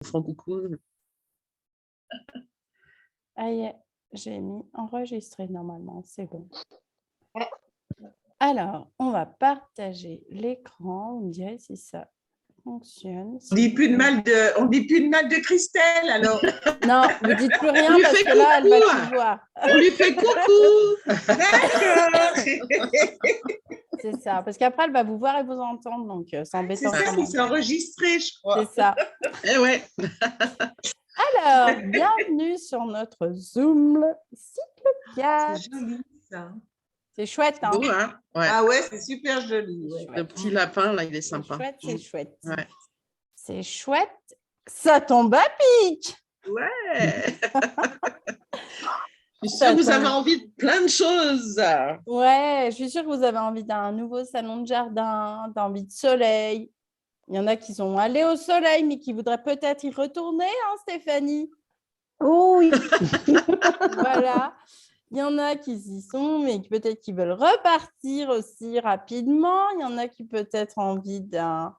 font coucou. Ah, j'ai mis enregistrer normalement, c'est bon. Alors, on va partager l'écran. On dirait si ça fonctionne. On dit plus de mal de Christelle, alors. Non, vous dites plus rien lui parce fait que là, elle va coucou. tout voir. On lui fait coucou. D'accord. C'est ça, parce qu'après, elle va vous voir et vous entendre, donc c'est C'est embêtant. ça, quand mais même. c'est enregistré, je crois. C'est ça. Eh ouais. Alors, bienvenue sur notre Zoom cycle 4. C'est joli, ça. C'est chouette, hein? Beau, hein? Ouais. Ah ouais, c'est super joli. Ouais. Le petit lapin, là, il est C'est sympa. chouette, c'est chouette. Ouais. C'est chouette. Ça tombe à pic. Ouais. Je suis Ça sûre que vous tombe. avez envie de plein de choses. Ouais, je suis sûre que vous avez envie d'un nouveau salon de jardin, d'envie de soleil. Il y en a qui sont allés au soleil, mais qui voudraient peut-être y retourner, hein, Stéphanie? Oh oui. Voilà. Il y en a qui y sont, mais peut-être qui veulent repartir aussi rapidement. Il y en a qui peut-être envie d'un...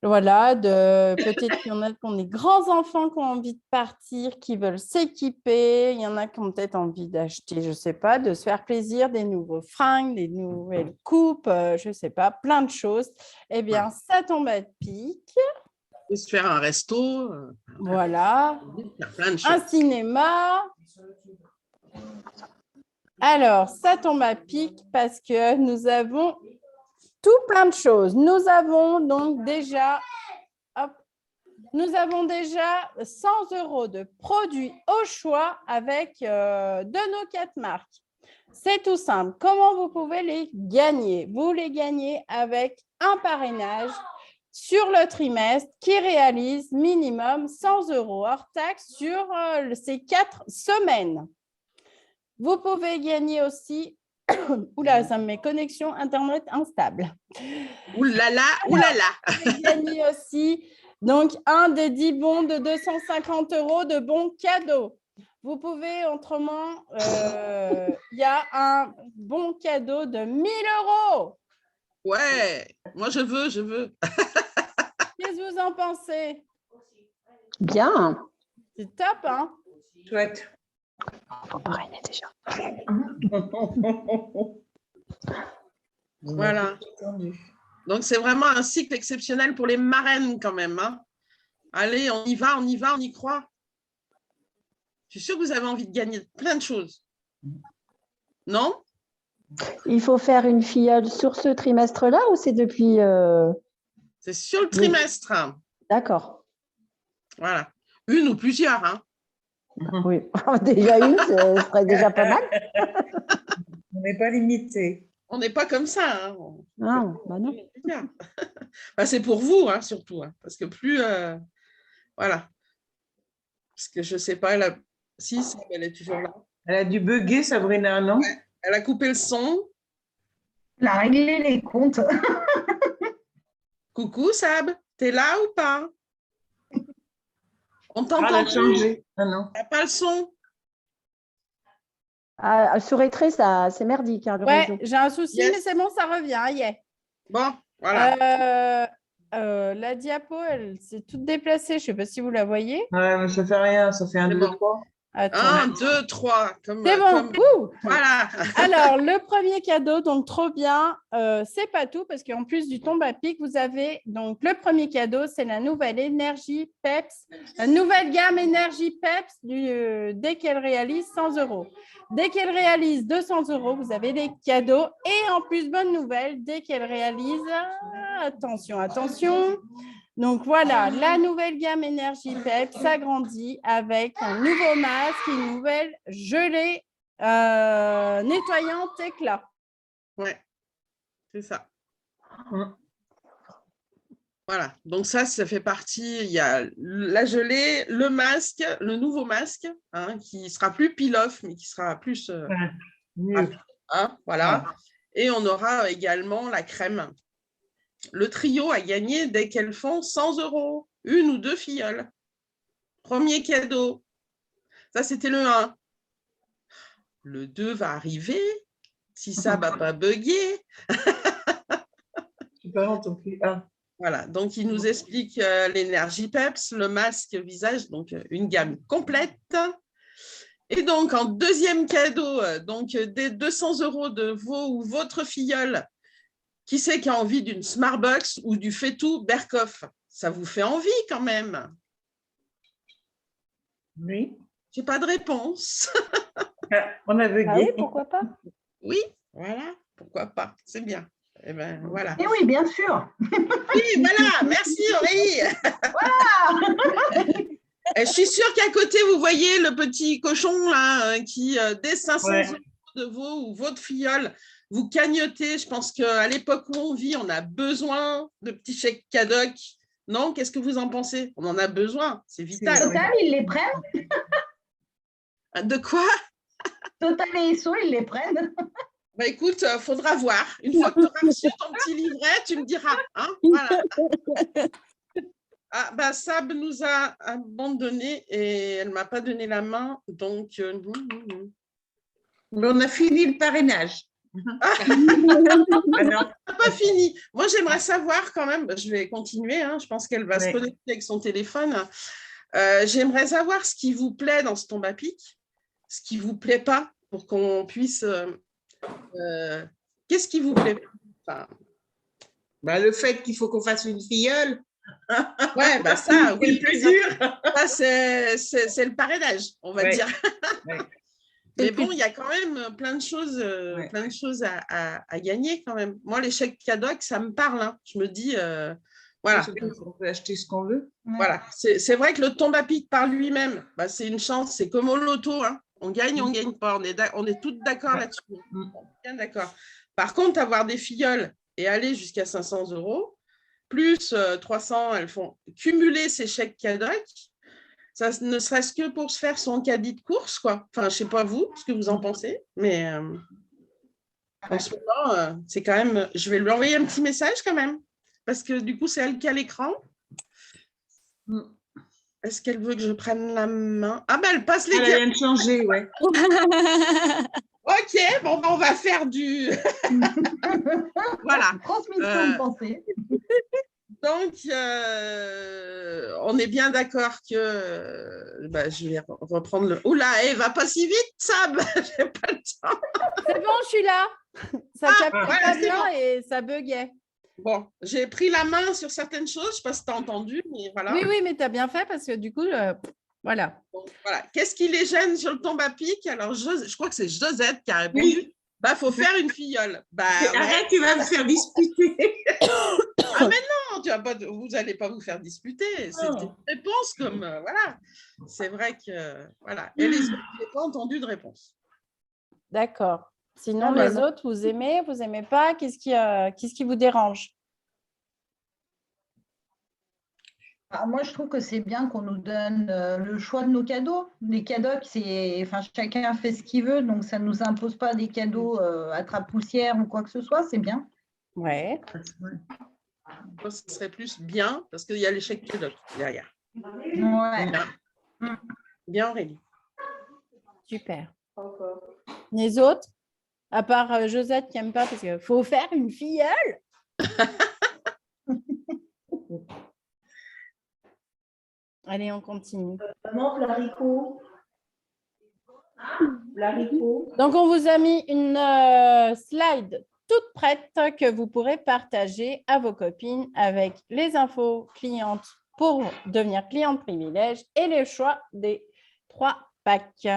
Voilà, peut-être qu'il y en a qui ont des grands-enfants qui ont envie de partir, qui veulent s'équiper. Il y en a qui ont peut-être envie d'acheter, je ne sais pas, de se faire plaisir, des nouveaux fringues, des nouvelles coupes, je ne sais pas, plein de choses. Eh bien, ça tombe à pic. Et se faire un resto. Voilà. Faire plein de choses. Un cinéma. Alors, ça tombe à pic parce que nous avons tout plein de choses. Nous avons donc déjà, nous avons déjà 100 € de produits au choix avec de nos 4 marques. C'est tout simple. Comment vous pouvez les gagner? Vous les gagnez avec un parrainage sur le trimestre qui réalise minimum 100 € hors taxe sur ces 4 semaines. Vous pouvez gagner aussi, oula, ça me met connexion Internet instable. Oulala, oulala. Vous pouvez gagner aussi donc un des 10 bons de 250 € de bons cadeaux. Vous pouvez autrement, il y a un bon cadeau de 1 000 €. Ouais, moi je veux. Qu'est-ce que vous en pensez? Bien. C'est top, hein? Chouette. Faut parrainer déjà. Voilà. Donc c'est vraiment un cycle exceptionnel pour les marraines quand même. Hein. Allez, on y va, on y croit. Je suis sûre que vous avez envie de gagner plein de choses. Non? Il faut faire une filleule sur ce trimestre-là ou c'est depuis… C'est sur le trimestre. Hein. D'accord. Voilà. Une ou plusieurs. Hein. Oui. Déjà une, ce serait déjà pas mal. On n'est pas limité. On n'est pas comme ça. Hein. Ah, bah non. Enfin, c'est pour vous, hein, surtout. Hein, parce que plus… voilà. Parce que je ne sais pas, si, elle est toujours là. Elle a dû bugger, Sabrina, non? Ouais. Elle a coupé le son. Elle a réglé les comptes. Coucou Sab, t'es là ou pas? On Ah, t'entend elle a plus. changé. Ah non. T'as pas le son? Ah, sur Etré, c'est merdique, hein, le Ouais, réseau. j'ai un souci, Yes. mais c'est bon, ça revient. Yeah. Bon, voilà. La diapo, elle s'est toute déplacée. Je ne sais pas si vous la voyez. Ouais, mais ça fait rien, ça fait un, C'est 2, bon. 3. Attends. 1, 2, 3. C'est bon. Ouh. Voilà. Alors, le premier cadeau, donc trop bien. C'est pas tout, parce qu'en plus du tombe à pic, vous avez donc le premier cadeau, c'est la nouvelle énergie PEPS, la nouvelle gamme énergie PEPS dès qu'elle réalise 100 €. Dès qu'elle réalise 200 €, vous avez des cadeaux. Et en plus, bonne nouvelle, dès qu'elle réalise, attention. Donc voilà, la nouvelle gamme énergie PEPS s'agrandit avec un nouveau masque, une nouvelle gelée nettoyante éclat. Ouais, c'est ça. Voilà, donc ça fait partie, il y a la gelée, le masque, le nouveau masque, hein, qui sera plus peel-off, mais qui sera plus… hein, voilà. Et on aura également la crème. Le trio a gagné dès qu'elles font 100 €, une ou deux filleuls. Premier cadeau. Ça, c'était le 1. Le 2 va arriver, si ça ne va pas bugger. Je suis pas entendu. Ah. Voilà, donc il nous explique l'énergie PEPS, le masque visage, donc une gamme complète. Et donc, en deuxième cadeau, donc des 200 € de vos ou votre filleule, qui c'est qui a envie d'une Smartbox ou du Faitout Berkoff? Ça vous fait envie quand même? Oui. J'ai pas de réponse. On a Ah oui, bugué. pourquoi pas? Oui, voilà, pourquoi pas, c'est bien. Eh ben, voilà. Et oui, bien sûr. Oui, voilà, merci Aurélie. Et je suis sûre qu'à côté, vous voyez le petit cochon là, qui, dès 500 Ouais. € de vos ou votre filleule, vous cagnotez. Je pense qu'à l'époque où on vit, on a besoin de petits chèques cadoc. Non, qu'est-ce que vous en pensez? On en a besoin, c'est vital. Total, ils les prennent. De quoi? Total et ISO, ils les prennent. Bah, écoute, faudra voir. Une fois que tu auras reçu ton petit livret, tu me diras. Hein, voilà. Ah, bah, Sab nous a abandonné et elle ne m'a pas donné la main. Donc, Mais on a fini le parrainage. Ah non. pas fini. Moi, j'aimerais savoir quand même, je vais continuer, hein, je pense qu'elle va se Ouais. connecter avec son téléphone. J'aimerais savoir ce qui vous plaît dans ce tombe à pic, ce qui ne vous plaît pas, pour qu'on puisse... qu'est-ce qui vous plaît pas? Bah, le fait qu'il faut qu'on fasse une filleule. Ouais, bah ça, C'est oui. le plus dur. Ça, c'est le parrainage, on va Ouais. dire. Ouais. Mais bon, il y a quand même plein de choses, Ouais. plein de choses à gagner quand même. Moi, les chèques cadoc, ça me parle. Hein. Je me dis, voilà. On peut acheter ce qu'on veut. Voilà. C'est vrai que le tombe à pic par lui-même, bah, c'est une chance. C'est comme au loto. Hein. On gagne pas. On est toutes d'accord là-dessus. Bien d'accord. Par contre, avoir des filleuls et aller jusqu'à 500 €, plus 300, elles font cumuler ces chèques cadoc. Ça ne serait-ce que pour se faire son caddie de course, quoi. Enfin, je ne sais pas vous, ce que vous en pensez, mais en ce moment, c'est quand même... Je vais lui envoyer un petit message quand même, parce que du coup, c'est elle qui a l'écran. Est-ce qu'elle veut que je prenne la main? Ah ben, elle passe les Elle diapos. vient de changer, ouais. Ok, bon, ben, on va faire du... Voilà. Transmission de pensée. Donc, on est bien d'accord que... bah, je vais reprendre le... Oula, elle va pas si vite, Sab. J'ai pas le temps. C'est bon, je suis là. Ça capte voilà, pas c'est bien bon. et ça buguait. Bon, j'ai pris la main sur certaines choses. Je ne sais pas si tu as entendu, mais voilà. Oui, oui, mais tu as bien fait parce que du coup, voilà. Donc, voilà. Qu'est-ce qui les gêne sur le tombe à pic? Alors, je crois que c'est Josette qui a répondu. Oui. Bah, faut faire une filleule. Bah, Arrête, tu vas me faire disputer. Ah, mais non, vous n'allez pas vous faire disputer. C'est une réponse comme, voilà. C'est vrai que, voilà. Et les autres, je n'ai pas entendu de réponse. D'accord. Sinon, les autres, vous aimez pas? Qu'est-ce qui vous dérange? Moi, je trouve que c'est bien qu'on nous donne le choix de nos cadeaux. Les cadeaux, chacun fait ce qu'il veut, donc ça ne nous impose pas des cadeaux à trappe-poussière ou quoi que ce soit, c'est bien. Ouais. Moi, ce serait plus bien, parce qu'il y a les chèques cadeaux derrière. Ouais. Bien, Aurélie. Super. Les autres, à part Josette qui n'aime pas parce qu'il faut faire une filleule. Allez, on continue. L'haricot. Donc, on vous a mis une slide toute prête que vous pourrez partager à vos copines avec les infos clientes pour devenir cliente privilège et les choix des 3 packs.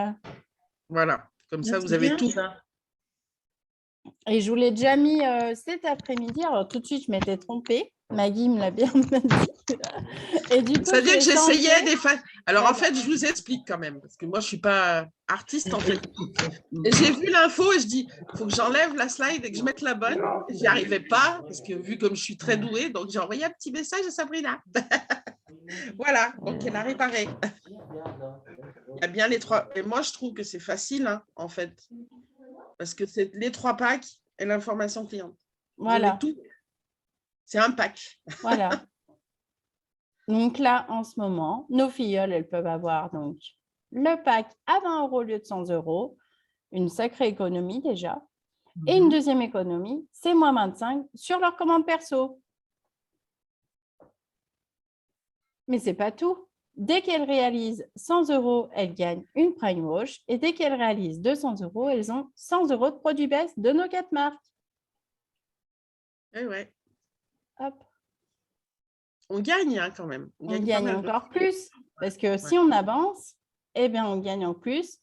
Voilà. Comme ça, vous avez tout. Et je vous l'ai déjà mis cet après-midi. Alors, tout de suite, je m'étais trompée. Maggie me l'a bien dit. Et du coup, c'est-à-dire que j'essayais des fois. Alors, en fait, je vous explique quand même, parce que moi, je ne suis pas artiste, en fait. Et j'ai vu l'info et je dis, il faut que j'enlève la slide et que je mette la bonne. J'y arrivais pas, parce que vu comme je suis très douée, donc j'ai envoyé un petit message à Sabrina. Voilà, donc elle a réparé. Il y a bien les 3. Et moi, je trouve que c'est facile, hein, en fait. Parce que c'est les 3 packs et l'information cliente. Voilà. Tout. C'est un pack. Voilà. Donc là, en ce moment, nos filleules, elles peuvent avoir donc le pack à 20 € au lieu de 100 €, une sacrée économie déjà. Et une deuxième économie, c'est moins 25 sur leur commande perso. Mais ce n'est pas tout. Dès qu'elles réalisent 100 €, elles gagnent une Prime Wash. Et dès qu'elles réalisent 200 €, elles ont 100 € de produits Best de nos 4 marques. Ouais. Hop. On gagne hein, quand même. On pas gagne mal. encore plus. Parce que si on avance, eh bien, on gagne en plus.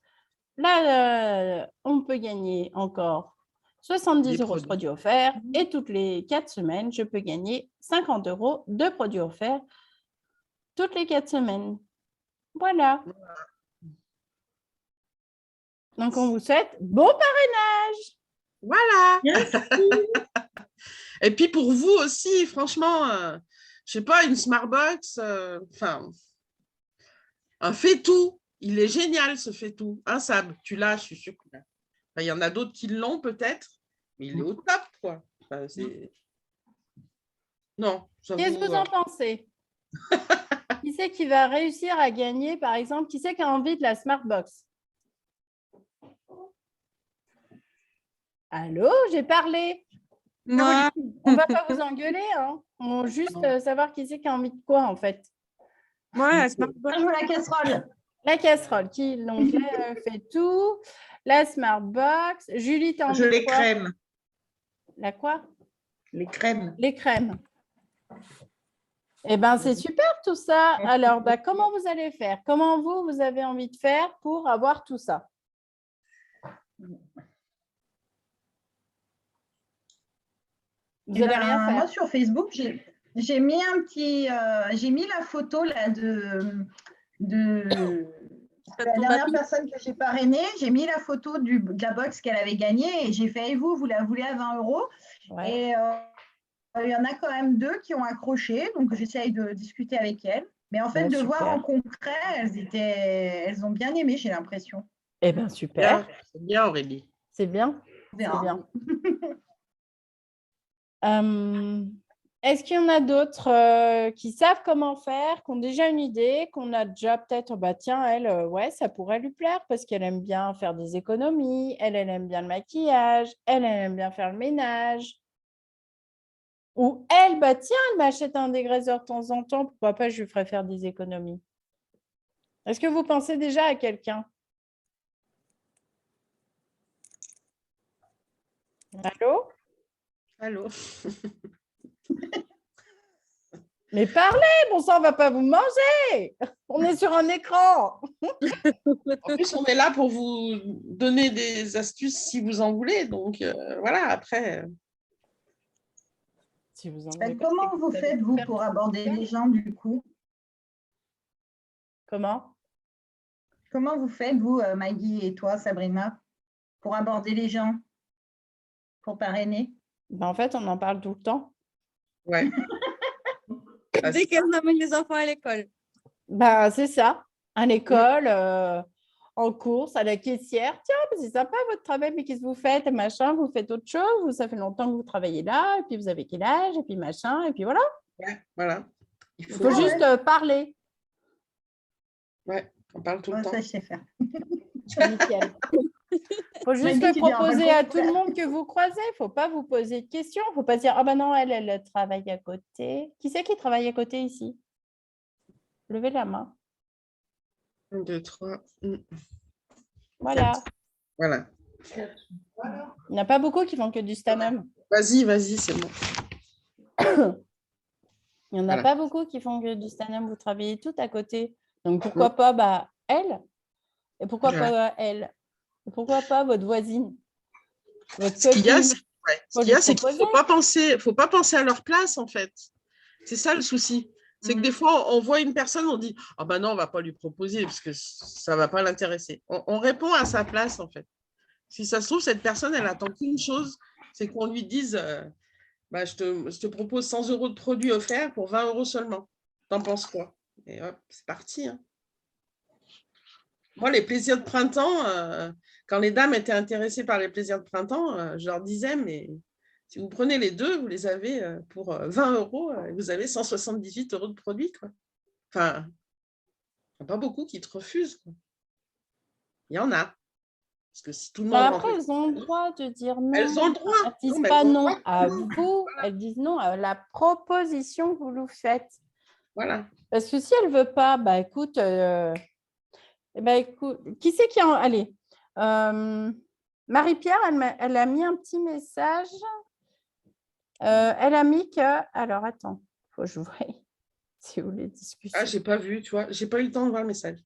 Là, on peut gagner encore 70 € de produits offerts. Et toutes les 4 semaines, je peux gagner 50 € de produits offerts toutes les 4 semaines. Voilà. Donc, on vous souhaite bon parrainage. Voilà. Et puis pour vous aussi, franchement, je sais pas, une Smartbox, enfin, un fait-tout. Il est génial ce fait-tout. Hein, Sab, tu l'as, je suis sûre. Il y en a d'autres qui l'ont peut-être, mais il est au top, quoi. Enfin, non. Qu'est-ce que vous en pensez? Qui c'est qui va réussir à gagner, par exemple? Qui c'est qui a envie de la Smartbox? Allô, j'ai parlé. Moi. On ne va pas vous engueuler. Hein. On va juste savoir qui c'est qui a envie de quoi, en fait. Moi, la Smartbox. Je veux la casserole. La casserole, qui donc fait tout. La Smartbox. Julie, t'as envie de quoi? Les crèmes. La quoi? Les crèmes. Les crèmes. Eh bien, c'est super tout ça. Alors, comment vous allez faire? Comment vous avez envie de faire pour avoir tout ça? Vous n'allez rien faire. Moi, sur Facebook, j'ai mis j'ai mis la photo là de la dernière personne que j'ai parrainée. J'ai mis la photo de la box qu'elle avait gagnée et j'ai fait, et vous la voulez à 20 €? Ouais. Et il y en a quand même 2 qui ont accroché, donc j'essaye de discuter avec elles. Mais en fait, de super. voir en concret, elles ont bien aimé, j'ai l'impression. Eh bien, super. C'est bien, Aurélie. C'est bien. On verra. Est-ce qu'il y en a d'autres qui savent comment faire, qui ont déjà une idée, qu'on a déjà peut-être, tiens, elle, ouais, ça pourrait lui plaire parce qu'elle aime bien faire des économies, elle aime bien le maquillage, elle aime bien faire le ménage. Ou elle, tiens, elle m'achète un dégraisseur de temps en temps, pourquoi pas, je lui ferai faire des économies. Est-ce que vous pensez déjà à quelqu'un? Allô? Allô. Mais parlez, bon sang, on ne va pas vous manger. On est sur un écran. En plus, on est là pour vous donner des astuces si vous en voulez. Donc, voilà, après. Si vous en voulez pas, Comment vous faites, vous, pour aborder les gens, du coup? Comment? Comment vous faites, vous, Maggie et toi, Sabrina, pour aborder les gens, pour parrainer? En fait, on en parle tout le temps. Ouais. Dès qu'elles amènent les enfants à l'école. C'est ça. À l'école, en course, à la caissière. Tiens, c'est sympa votre travail, mais qu'est-ce que vous faites? Machin, vous faites autre chose? Ça fait longtemps que vous travaillez là, et puis vous avez quel âge? Et puis machin, et puis voilà. Ouais, voilà. Il faut juste parler. Ouais, on parle tout le temps. Ça, je sais faire. Nickel. Il faut juste proposer à tout le monde que vous croisez. Il ne faut pas vous poser de questions. Il ne faut pas dire, ah non, elle travaille à côté. Qui c'est qui travaille à côté ici? Levez la main. 1, 2, 3. Voilà. 4. Voilà. Il n'y en a pas beaucoup qui font que du stanum. Vas-y, c'est bon. Il n'y en a pas beaucoup qui font que du stanum. Vous travaillez tout à côté. Donc, pourquoi pas elle? Et pourquoi pas elle? Et pourquoi pas votre voisine? Ce qu'il y a, c'est qu'il ne faut pas penser à leur place, en fait. C'est ça le souci. C'est que des fois, on voit une personne, on dit « Ah non, on ne va pas lui proposer parce que ça ne va pas l'intéresser. » On répond à sa place, en fait. Si ça se trouve, cette personne, elle attend qu'une chose, c'est qu'on lui dise je te propose 100 € de produits offerts pour 20 € seulement. T'en penses quoi? Et hop, c'est parti. Hein. Moi, les plaisirs de printemps, quand les dames étaient intéressées par les plaisirs de printemps, je leur disais, mais si vous prenez les deux, vous les avez pour 20 €, vous avez 178 € de produits. Quoi. Enfin, il n'y a pas beaucoup qui te refusent. Quoi. Il y en a. Parce que si tout le monde après, elles ont le droit de dire non. Elles ont le droit. Elles ne disent pas non à vous, elles disent non à la proposition que vous nous faites. Voilà. Parce que si elle ne veut pas, bah écoute, qui c'est qui en... Allez, Marie-Pierre, elle a mis un petit message. Elle a mis que... Alors, attends, il faut que je voie si vous les discussions. Ah, j'ai pas vu, tu vois. J'ai pas eu le temps de voir le message.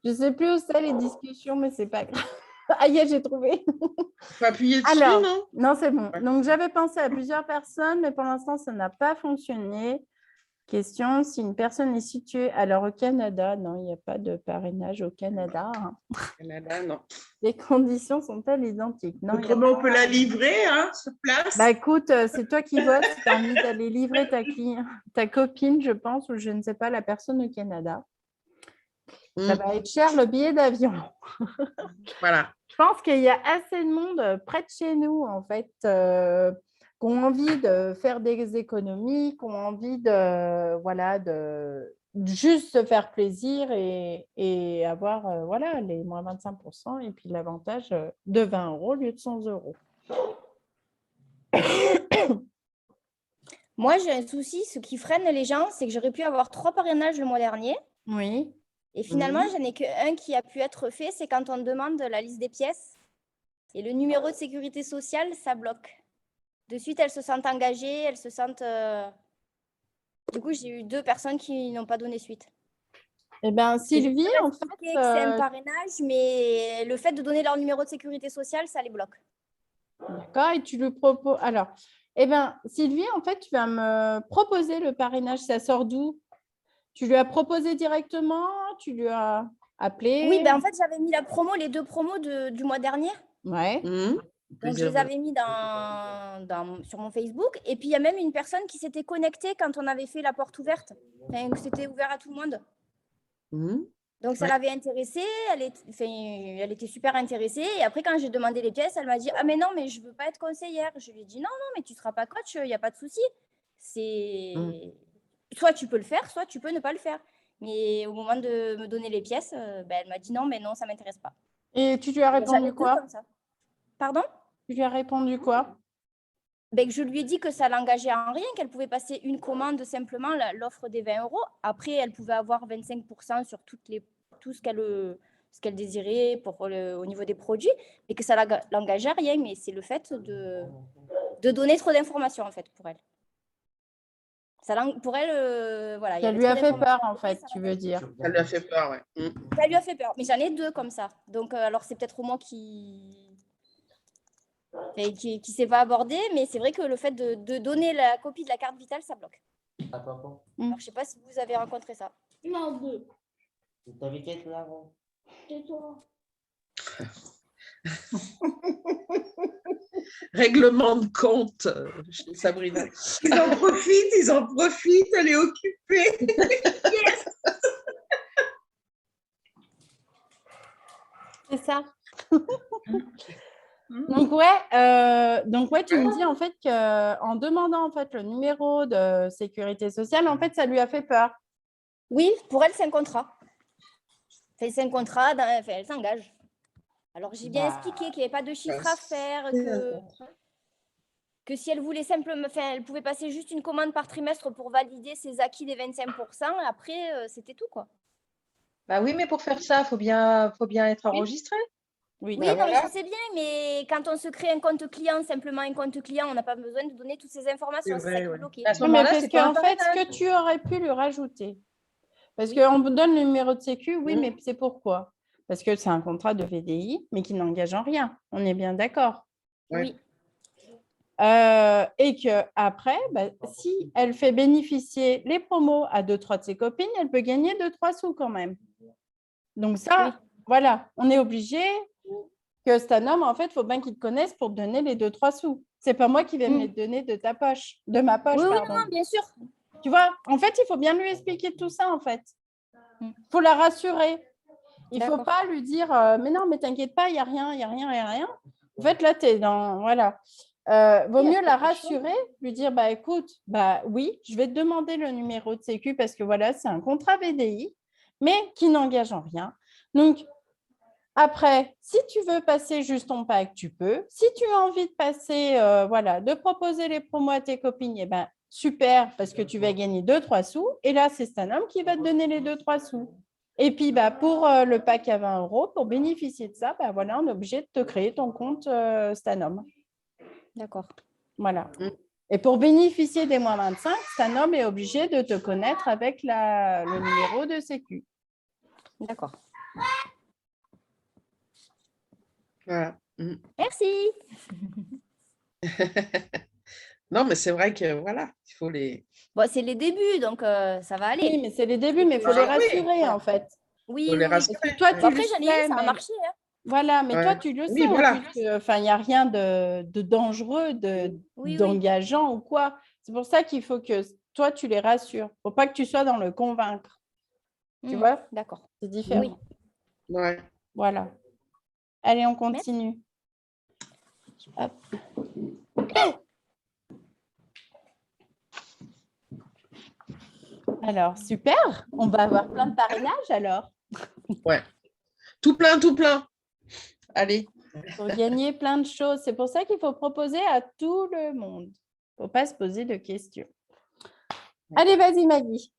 Je ne sais plus où c'est les discussions, mais c'est pas grave. Ah, j'ai trouvé. Faut appuyer dessus, Alors, non? non, c'est bon. Ouais. Donc, j'avais pensé à plusieurs personnes, mais pour l'instant, ça n'a pas fonctionné. Question, si une personne est située alors au Canada, non, il n'y a pas de parrainage au Canada. Canada, non. Les conditions sont-elles identiques? Non, il y a Autrement, pas. on peut la livrer sur place. Bah écoute, c'est toi qui votes si tu as envie d'aller livrer ta copine, je pense, ou je ne sais pas, la personne au Canada. Ça va être cher le billet d'avion. Voilà. Je pense qu'il y a assez de monde près de chez nous, en fait, qui ont envie de faire des économies, qui ont envie de juste se faire plaisir et avoir les moins 25% et puis l'avantage de 20 € au lieu de 100 €. Moi, j'ai un souci. Ce qui freine les gens, c'est que j'aurais pu avoir 3 parrainages le mois dernier. Oui. Et finalement, j'en ai qu'un qui a pu être fait. C'est quand on demande la liste des pièces. Et le numéro de sécurité sociale, ça bloque. De suite, elles se sentent engagées. Elles se sentent... Du coup, j'ai eu 2 personnes qui n'ont pas donné suite. Eh bien, Sylvie, en fait... C'est un parrainage, mais le fait de donner leur numéro de sécurité sociale, ça les bloque. D'accord, et tu lui proposes... Alors, eh bien, Sylvie, en fait, tu vas me proposer le parrainage. Ça sort d'où? Tu lui as proposé directement? Tu lui as appelé? Oui, ben en fait, j'avais mis les 2 promos du mois dernier. Ouais. Donc, je les avais mis sur mon Facebook. Et puis, il y a même une personne qui s'était connectée quand on avait fait la porte ouverte. Enfin, c'était ouvert à tout le monde. Donc, ça l'avait intéressée. Elle était super intéressée. Et après, quand j'ai demandé les pièces, elle m'a dit « Ah, mais non, mais je ne veux pas être conseillère. » Je lui ai dit « Non, non, mais tu ne seras pas coach, il n'y a pas de souci. Soit tu peux le faire, soit tu peux ne pas le faire. » Mais au moment de me donner les pièces, elle m'a dit « Non, mais non, ça ne m'intéresse pas. » Et tu lui as répondu quoi? Pardon? Tu lui as répondu quoi? Je lui ai dit que ça l'engageait en rien, qu'elle pouvait passer une commande simplement, l'offre des 20 €. Après, elle pouvait avoir 25% sur tout ce qu'elle désirait au niveau des produits, et que ça l'engageait à rien. Mais c'est le fait de donner trop d'informations, en fait, pour elle. Pour elle, voilà. Ça lui a fait peur, en fait, tu veux dire. Ça lui a fait peur, ouais. Ça lui a fait peur. Mais j'en ai 2 comme ça. Donc, alors, c'est peut-être moi qui ne s'est pas abordé, mais c'est vrai que le fait de donner la copie de la carte vitale, ça bloque. Alors, je ne sais pas si vous avez rencontré ça. Non, 2. T'avais qu'à être là. C'est toi. Règlement de compte chez Sabrina. Ils en profitent, elle est occupée. Yes. C'est ça. Donc ouais, tu me dis en fait qu'en demandant en fait le numéro de sécurité sociale, en fait, ça lui a fait peur. Oui, pour elle, c'est un contrat. C'est un contrat, elle s'engage. Alors, j'ai bien expliqué qu'il n'y avait pas de chiffre à faire, que si elle voulait simplement, elle pouvait passer juste une commande par trimestre pour valider ses acquis des 25%. Après, c'était tout, quoi. Bah oui, mais pour faire ça, faut bien être enregistré. Oui, non, mais je sais bien, mais quand on se crée un compte client, simplement un compte client, on n'a pas besoin de donner toutes ces informations. C'est ça qui est bloqué. À ce mais moment-là, parce c'est pas un qu'en fait, ce parrainage. que tu aurais pu lui rajouter, parce qu'on vous donne le numéro de sécu, oui, mais c'est pourquoi? Parce que c'est un contrat de VDI, mais qui n'engage en rien. On est bien d'accord. Oui. Et qu'après, si elle fait bénéficier les promos à 2-3 de ses copines, elle peut gagner 2-3 sous quand même. Donc ça, voilà, on est obligé que c'est un homme, en fait, il faut bien qu'il te connaisse pour te donner les 2-3 sous. C'est pas moi qui vais me les donner de ta poche, de ma poche, pardon. Oui, non, bien sûr. Tu vois, en fait, il faut bien lui expliquer tout ça, en fait. Il faut la rassurer. Il ne faut pas lui dire mais non, mais t'inquiète pas, il n'y a rien, il n'y a rien, il n'y a rien. En fait, là, tu es dans. Voilà. Vaut mieux la rassurer, lui dire écoute, oui, je vais te demander le numéro de sécu parce que voilà, c'est un contrat VDI, mais qui n'engage en rien. Donc, après, si tu veux passer juste ton pack, tu peux. Si tu as envie de passer, de proposer les promos à tes copines, super, parce que tu vas gagner 2-3 sous. Et là, c'est Stanhome qui va te donner les 2-3 sous. Et puis, pour le pack à 20 €, pour bénéficier de ça, voilà, on est obligé de te créer ton compte Stanhome. D'accord. Voilà. Et pour bénéficier des moins 25, Stanhome est obligé de te connaître avec le numéro de sécu. D'accord. Voilà. Merci. Non, mais c'est vrai que voilà, il faut les. Bon, c'est les débuts, donc ça va aller. Oui, mais c'est les débuts, mais il faut les rassurer, en fait. Oui, Faut les oui. rassurer. Parce que toi, tu Après, le j'en ai sais, eu, ça a mais- marché. Hein. Voilà, mais Ouais. toi, tu le Oui, sais. voilà. Il n'y a rien de dangereux, Oui. d'engageant ou quoi. C'est pour ça qu'il faut que toi, tu les rassures. Il ne faut pas que tu sois dans le convaincre. Tu vois? D'accord. C'est différent. Oui. Ouais. Voilà. Allez, on continue. Hop. Alors, super. On va avoir plein de parrainages alors. Ouais. Tout plein, tout plein. Allez. Pour gagner plein de choses. C'est pour ça qu'il faut proposer à tout le monde. Il ne faut pas se poser de questions. Allez, vas-y, Maggie.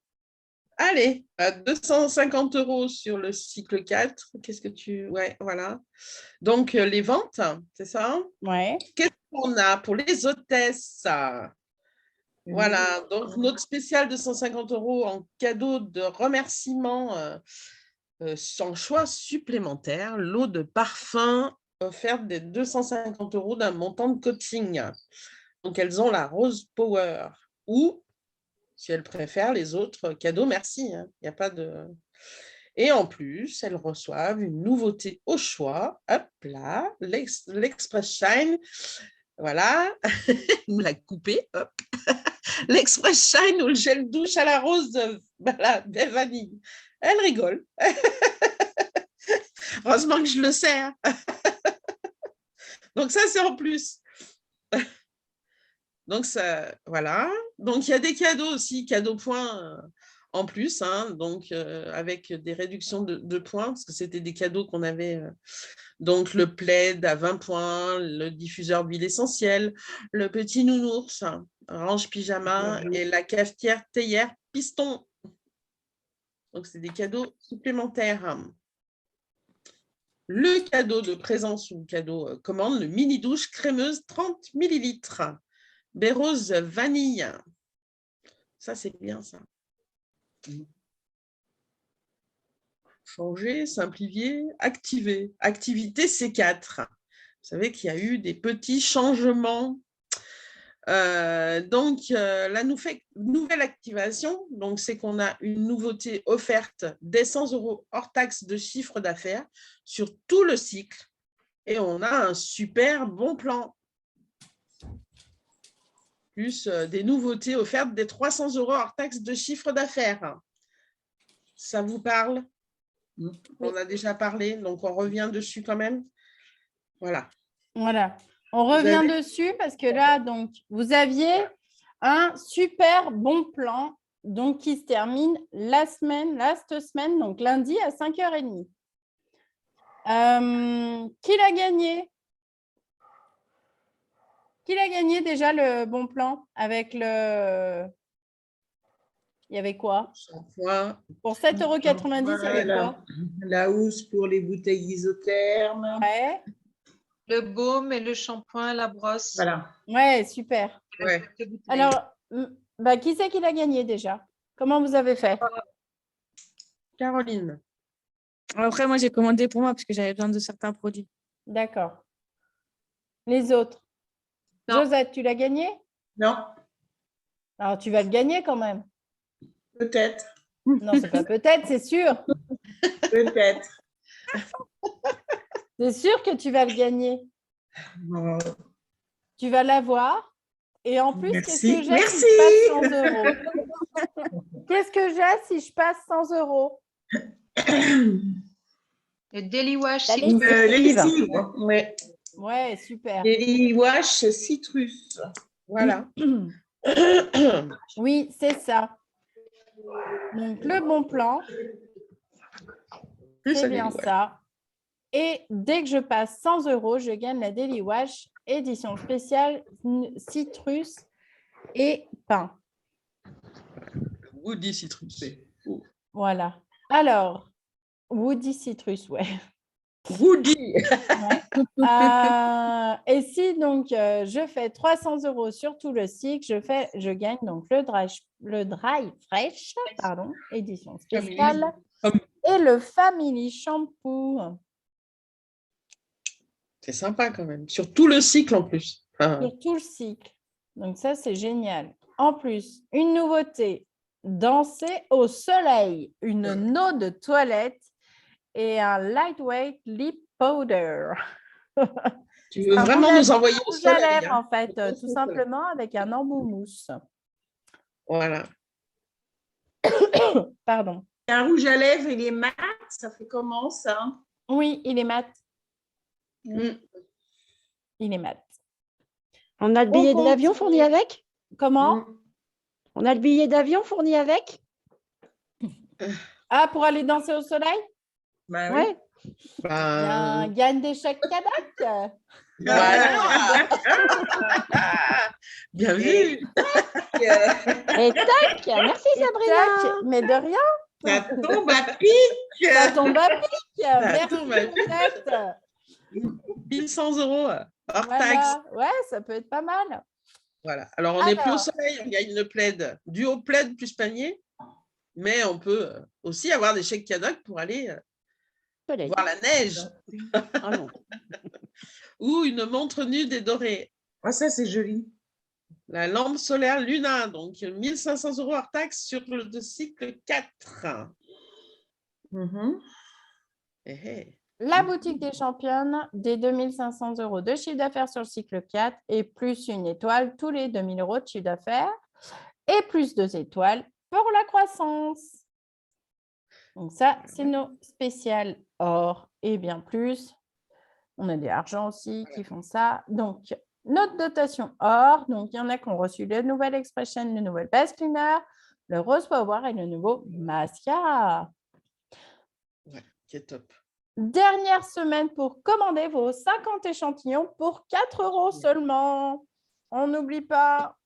Allez, à 250 € sur le cycle 4. Qu'est-ce que tu. Ouais, voilà. Donc, les ventes, c'est ça? Ouais. Qu'est-ce qu'on a pour les hôtesses? Voilà, donc notre spécial de 150 € en cadeau de remerciement sans choix supplémentaire, lot de parfums offerte des 250 € d'un montant de coaching. Donc, elles ont la Rose Power ou, si elles préfèrent, les autres cadeaux, merci. Il n'y a pas de… Et en plus, elles reçoivent une nouveauté au choix. Hop là, l'Express Shine. Voilà, il me l'a coupé. Hop. L'Express Shine ou le gel douche à la rose de vanille. Elle rigole. Heureusement que je le sais. Hein. Donc ça, c'est en plus. Donc ça, voilà. Donc il y a des cadeaux aussi, cadeaux points en plus, hein, donc avec des réductions de points, parce que c'était des cadeaux qu'on avait. Donc le plaid à 20 points, le diffuseur d'huile essentielle, le petit nounours, range pyjama et la cafetière théière piston. Donc c'est des cadeaux supplémentaires. Le cadeau de présence ou cadeau commande, le mini douche crémeuse 30 ml. Bérose vanille. Ça, c'est bien, ça. Changer, simplifier, activer. Activité C4. Vous savez qu'il y a eu des petits changements. Donc, la nouvelle activation, donc, c'est qu'on a une nouveauté offerte des 100 € hors taxe de chiffre d'affaires sur tout le cycle. Et on a un super bon plan. Plus des nouveautés offertes des 300 € hors taxe de chiffre d'affaires. Ça vous parle? On a déjà parlé, donc on revient dessus quand même. Voilà. Voilà. On revient dessus parce que là, donc, vous aviez un super bon plan donc, qui se termine last semaine, donc lundi à 5h30. Qui l'a gagné? Qui l'a gagné déjà le bon plan avec le… Il y avait quoi? Pour 7,90 €, il y avait quoi? La housse pour les bouteilles isothermes. Ouais. Le baume et le shampoing, la brosse. Voilà. Ouais, super. Ouais. Alors, qui c'est qui l'a gagné déjà? Comment vous avez fait? Caroline. Après, moi, j'ai commandé pour moi parce que j'avais besoin de certains produits. D'accord. Les autres? Non. Josette, tu l'as gagné? Non, Alors, tu vas le gagner quand même. peut-être. Non, c'est pas peut-être, c'est sûr. Peut-être. C'est sûr que tu vas le gagner. Bon. Tu vas l'avoir. Et en plus, qu'est-ce que j'ai Merci. si je passe 100 €? Qu'est-ce que j'ai si je passe 100 €? Le Daily Wash. La c'est- lessive. Lessive. Ouais. Ouais, super. Daily Wash citrus. Voilà. Oui, c'est ça. Donc, le bon plan, Plus c'est ça bien dit, ouais. ça. Et dès que je passe 100 €, je gagne la Daily Wash édition spéciale citrus. et pain. Woody citrus. Voilà. Alors, Woody citrus, ouais. Woody. Ouais. Et si donc je fais 300 € sur tout le cycle, je gagne donc le dry fresh, pardon, édition spéciale, et le family shampoo. C'est sympa quand même. Sur tout le cycle en plus. Sur tout le cycle. Donc ça, c'est génial. En plus, une nouveauté, danser au soleil, une eau de toilette et un lightweight lip powder. Tu veux vraiment nous envoyer au soleil, à lèvres, en fait, tout simplement avec un embout mousse. Voilà. Pardon. Un rouge à lèvres, il est mat, ça fait comment ça? Oui, il est mat. Il est mat. On a le billet d'avion fourni avec? Comment? On a le billet d'avion fourni avec? Ah, pour aller danser au soleil? Bah, Ouais. Bien, gagne des chèques Cadac. Voilà. Bien vu. Et tac, merci Sabrina. Tac, mais de rien. Ça tombe à pic. Ça tombe à pic. Merci, tombe à pic. Colette. 1100 € hors Voilà. taxe. Ouais, ça peut être pas mal. Voilà. Alors, on n'est plus au soleil, on gagne une plaid, duo plaid plus panier, mais on peut aussi avoir des chèques Cadac pour aller voir la neige. Oh non. Ou une montre nude et dorée. Ah, ça, c'est joli. La lampe solaire Luna, donc 1500 € hors taxe sur le cycle 4. La boutique des championnes, des 2500 € de chiffre d'affaires sur le cycle 4 et plus une étoile tous les 2000 € de chiffre d'affaires et plus 2 étoiles pour la croissance. Donc ça, c'est nos spéciales or et bien plus. On a des argent aussi qui font ça. Donc, notre dotation or, donc il y en a qui ont reçu le nouvel Expression, le nouvel Best Cleaner, le Rose Power et le nouveau Mascara. Ouais, qui est top. Dernière semaine pour commander vos 50 échantillons pour 4 € seulement. On n'oublie pas.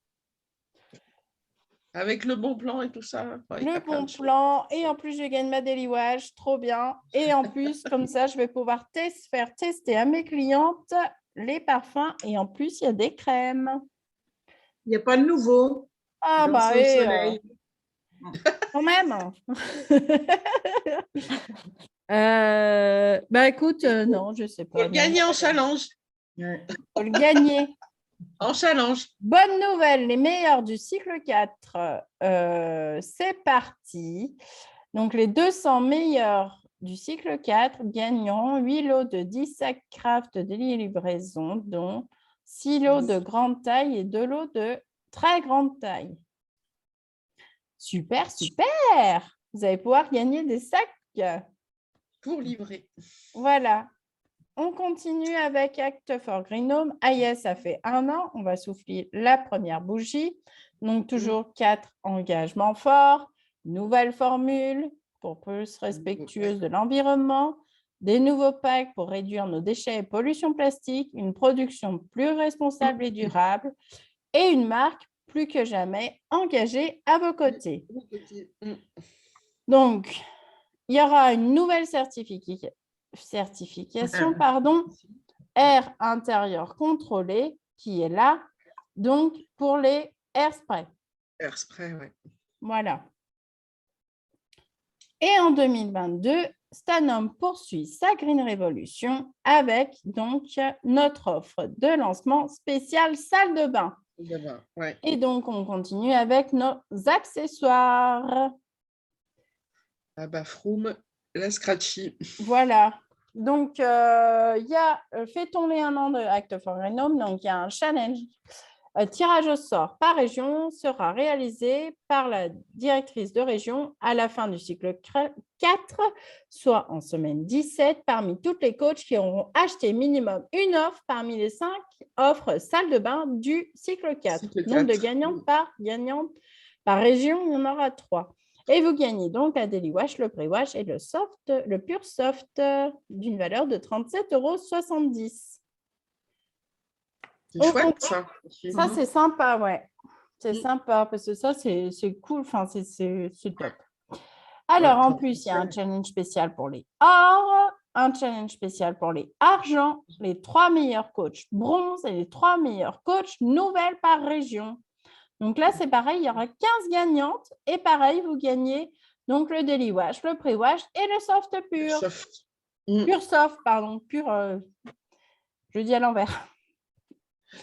Avec le bon plan et tout ça. Le bon plan. Et en plus, je gagne ma Daily Wash. Trop bien. Et en plus, comme ça, je vais pouvoir faire tester à mes clientes les parfums. Et en plus, il y a des crèmes. Il n'y a pas de nouveau. Ah bah, Danser au soleil. quand même. Bah écoute, non, je sais pas. Gagner en challenge. Faut le gagner. En challenge. Bonne nouvelle, les meilleurs du cycle 4, c'est parti. Donc, les 200 meilleurs du cycle 4 gagneront 8 lots de 10 sacs craft de livraison, dont 6 lots de grande taille et 2 lots de très grande taille. Super, super! Vous allez pouvoir gagner des sacs. Pour livrer. Voilà. On continue avec Act for Green Home. Ah yes, ça fait 1 an. On va souffler la première bougie. Donc, toujours 4 engagements forts. Nouvelle formule pour plus respectueuse de l'environnement. Des nouveaux packs pour réduire nos déchets et pollution plastique. Une production plus responsable et durable. Et une marque plus que jamais engagée à vos côtés. Donc, il y aura une nouvelle certification, air intérieur contrôlé qui est là, donc pour les airspray. Airspray, oui. Voilà. Et en 2022, Stanhome poursuit sa Green Revolution avec donc notre offre de lancement spéciale salle de bain. Ouais. Et donc, on continue avec nos accessoires. La Bathroom, la Scratchy. Voilà. Donc, il y a Fêtons les 1 an de Act for Green Home. Donc, il y a un challenge. Tirage au sort par région sera réalisé par la directrice de région à la fin du cycle 4, soit en semaine 17, parmi toutes les coachs qui auront acheté minimum une offre parmi les 5 offres salle de bain du cycle 4. Nombre de gagnantes par région, il y en aura 3. Et vous gagnez donc la Daily Wash, le Pre-Wash et le Pure Soft d'une valeur de 37,70 €. C'est chouette, ça. Ça, c'est sympa, ouais. C'est sympa parce que ça, c'est cool. Enfin, c'est top. Alors, en plus, il y a un challenge spécial pour les or, un challenge spécial pour les argent, les 3 meilleurs coachs bronze et les 3 meilleurs coachs nouvelles par région. Donc là, c'est pareil, il y aura 15 gagnantes et pareil, vous gagnez donc le Daily Wash, le Pre-Wash et le Soft Pur. Pur Soft, pardon. Pur, je dis à l'envers.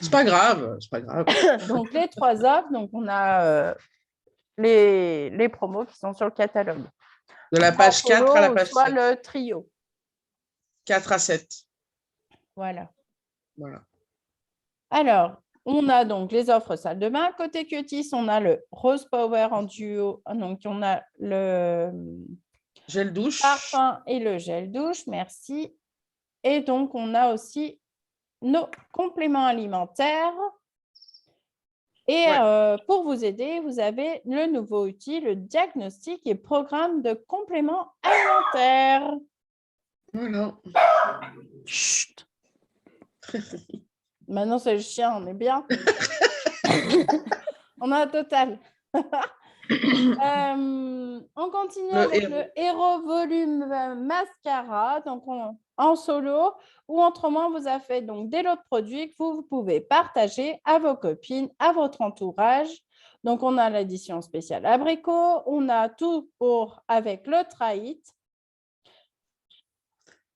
C'est pas grave, c'est pas grave. Donc, les 3 offres, donc on a les promos qui sont sur le catalogue. De la page 4 à la page 7. Soit le trio. 4 à 7. Voilà. Voilà. Alors, on a donc les offres salle de bain. Côté Cutis, on a le Rose Power en duo. Donc, on a le gel douche. Parfum et le gel douche. Merci. Et donc, on a aussi nos compléments alimentaires. Et pour vous aider, vous avez le nouveau outil, le diagnostic et programme de compléments alimentaires. Voilà. Chut. Maintenant, c'est le chien, on est bien. On a un total. On continue avec le Hero Volume Mascara, donc en solo, ou autrement, vous avez fait donc des lots de produits que vous pouvez partager à vos copines, à votre entourage. Donc, on a l'édition spéciale abricot, on a tout pour avec le Try-It.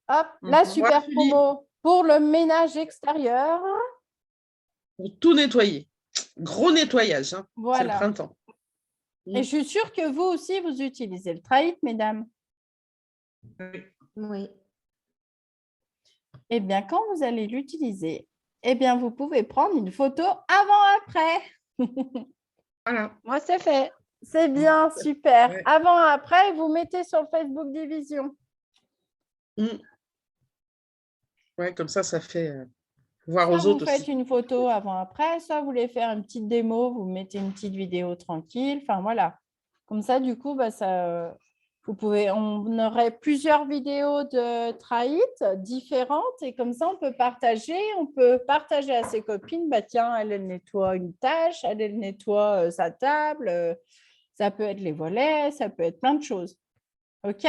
Hop, la super promo pour le ménage extérieur. Pour tout nettoyer. Gros nettoyage, hein. Voilà. C'est le printemps. Et je suis sûre que vous aussi, vous utilisez le Try-It, mesdames. Oui. Eh bien, quand vous allez l'utiliser, eh bien, vous pouvez prendre une photo avant-après. Voilà. Moi, c'est fait. C'est bien, super. Ouais. Avant-après, vous mettez sur le Facebook Division. Ouais, comme ça fait voir Soit aux vous autres faites aussi. une photo avant-après, soit vous voulez faire une petite démo, vous mettez une petite vidéo tranquille. Enfin, voilà. Comme ça, du coup, on aurait plusieurs vidéos de Try-It différentes et comme ça, on peut partager à ses copines, tiens, elle nettoie une tâche, elle nettoie sa table, ça peut être les volets, ça peut être plein de choses. OK?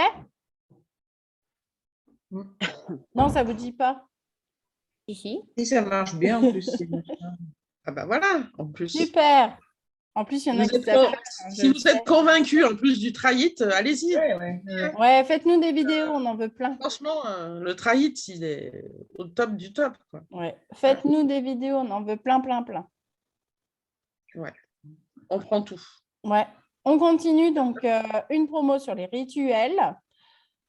Non, ça ne vous dit pas? Ici. Si ça marche bien en plus. Ah bah voilà, en plus. Super! En plus, il y en a qui s'appellent. Si vous êtes convaincus en plus du Try-It, allez-y. Ouais, faites-nous des vidéos, on en veut plein. Franchement, le Try-It, il est au top du top, quoi. Ouais. Faites-nous des vidéos, on en veut plein, plein, plein. Ouais. On prend tout. Ouais. On continue donc une promo sur les rituels,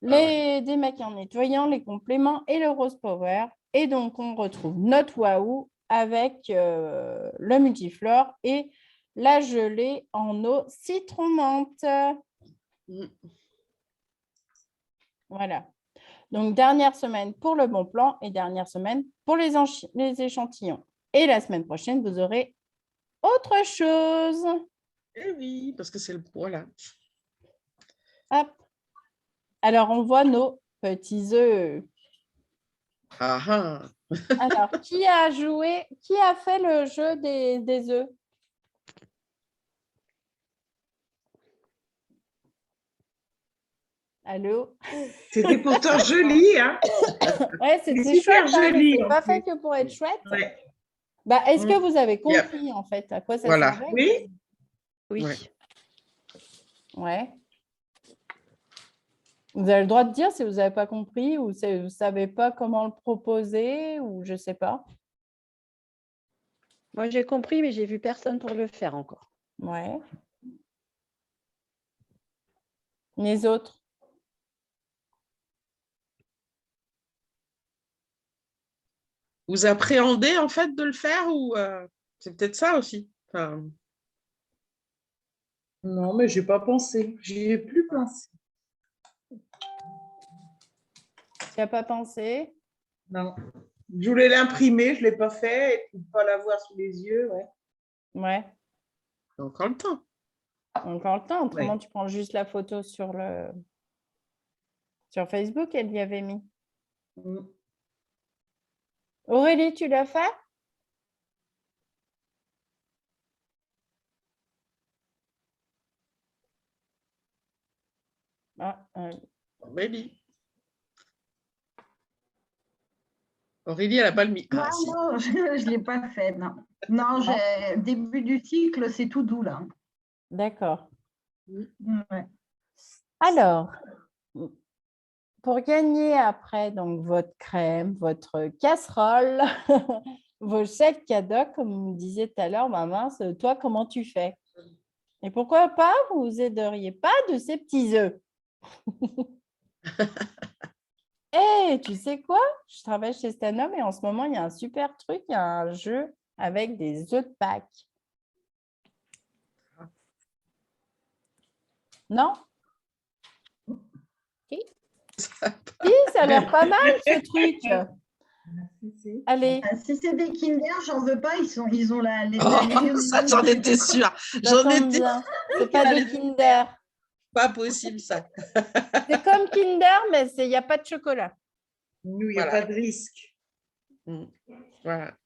les démaquillants nettoyants, les compléments et le Rose Power. Et donc, on retrouve notre Waouh avec le multiflore et la gelée en eau citron menthe. Voilà. Donc, dernière semaine pour le bon plan et dernière semaine pour les échantillons. Et la semaine prochaine, vous aurez autre chose. Eh oui, parce que c'est le... Voilà. Hop. Alors, on voit nos petits œufs. Ah ah. Alors, qui a fait le jeu des œufs? Allô? C'était pourtant joli, hein? Ouais, c'était chouette, joli. C'est pas fait que pour être chouette. Ouais. Est-ce que vous avez compris en fait à quoi ça servait? Oui. Oui. Ouais. Vous avez le droit de dire si vous n'avez pas compris ou si vous ne savez pas comment le proposer ou je ne sais pas. Moi, j'ai compris, mais j'ai vu personne pour le faire encore. Ouais. Les autres? Vous appréhendez en fait de le faire ou c'est peut-être ça aussi. Enfin... Non, mais je n'ai pas pensé. J'y ai plus pensé. Tu n'as pas pensé? Non. Je voulais l'imprimer, je ne l'ai pas fait, et puis pas l'avoir sous les yeux. Ouais. Ouais. Encore le temps. Encore le temps. Autrement, tu prends juste la photo sur Facebook, elle y avait mis. Aurélie, tu l'as fait? Aurélie. Aurélie, elle n'a pas le micro. Non, non, je ne l'ai pas fait, non. Non, début du cycle, c'est tout doux, là. D'accord. Ouais. Alors, pour gagner après donc votre crème, votre casserole, vos chèques cadeaux, comme vous me disiez tout à l'heure, maman, toi, comment tu fais? Et pourquoi pas, vous aideriez pas de ces petits œufs? Et tu sais quoi? Je travaille chez Stanhope et en ce moment, il y a un super truc, il y a un jeu avec des œufs de Pâques. Non? Si. Si, ça a l'air pas mal ce truc. Allez. Si c'est des Kinder, j'en veux pas, ils ont la ça, j'en étais sûre. J'en étais bien. C'est pas des Kinder. Pas possible, ça. C'est comme Kinder, mais il n'y a pas de chocolat. Nous, il n'y a pas de risque. Voilà.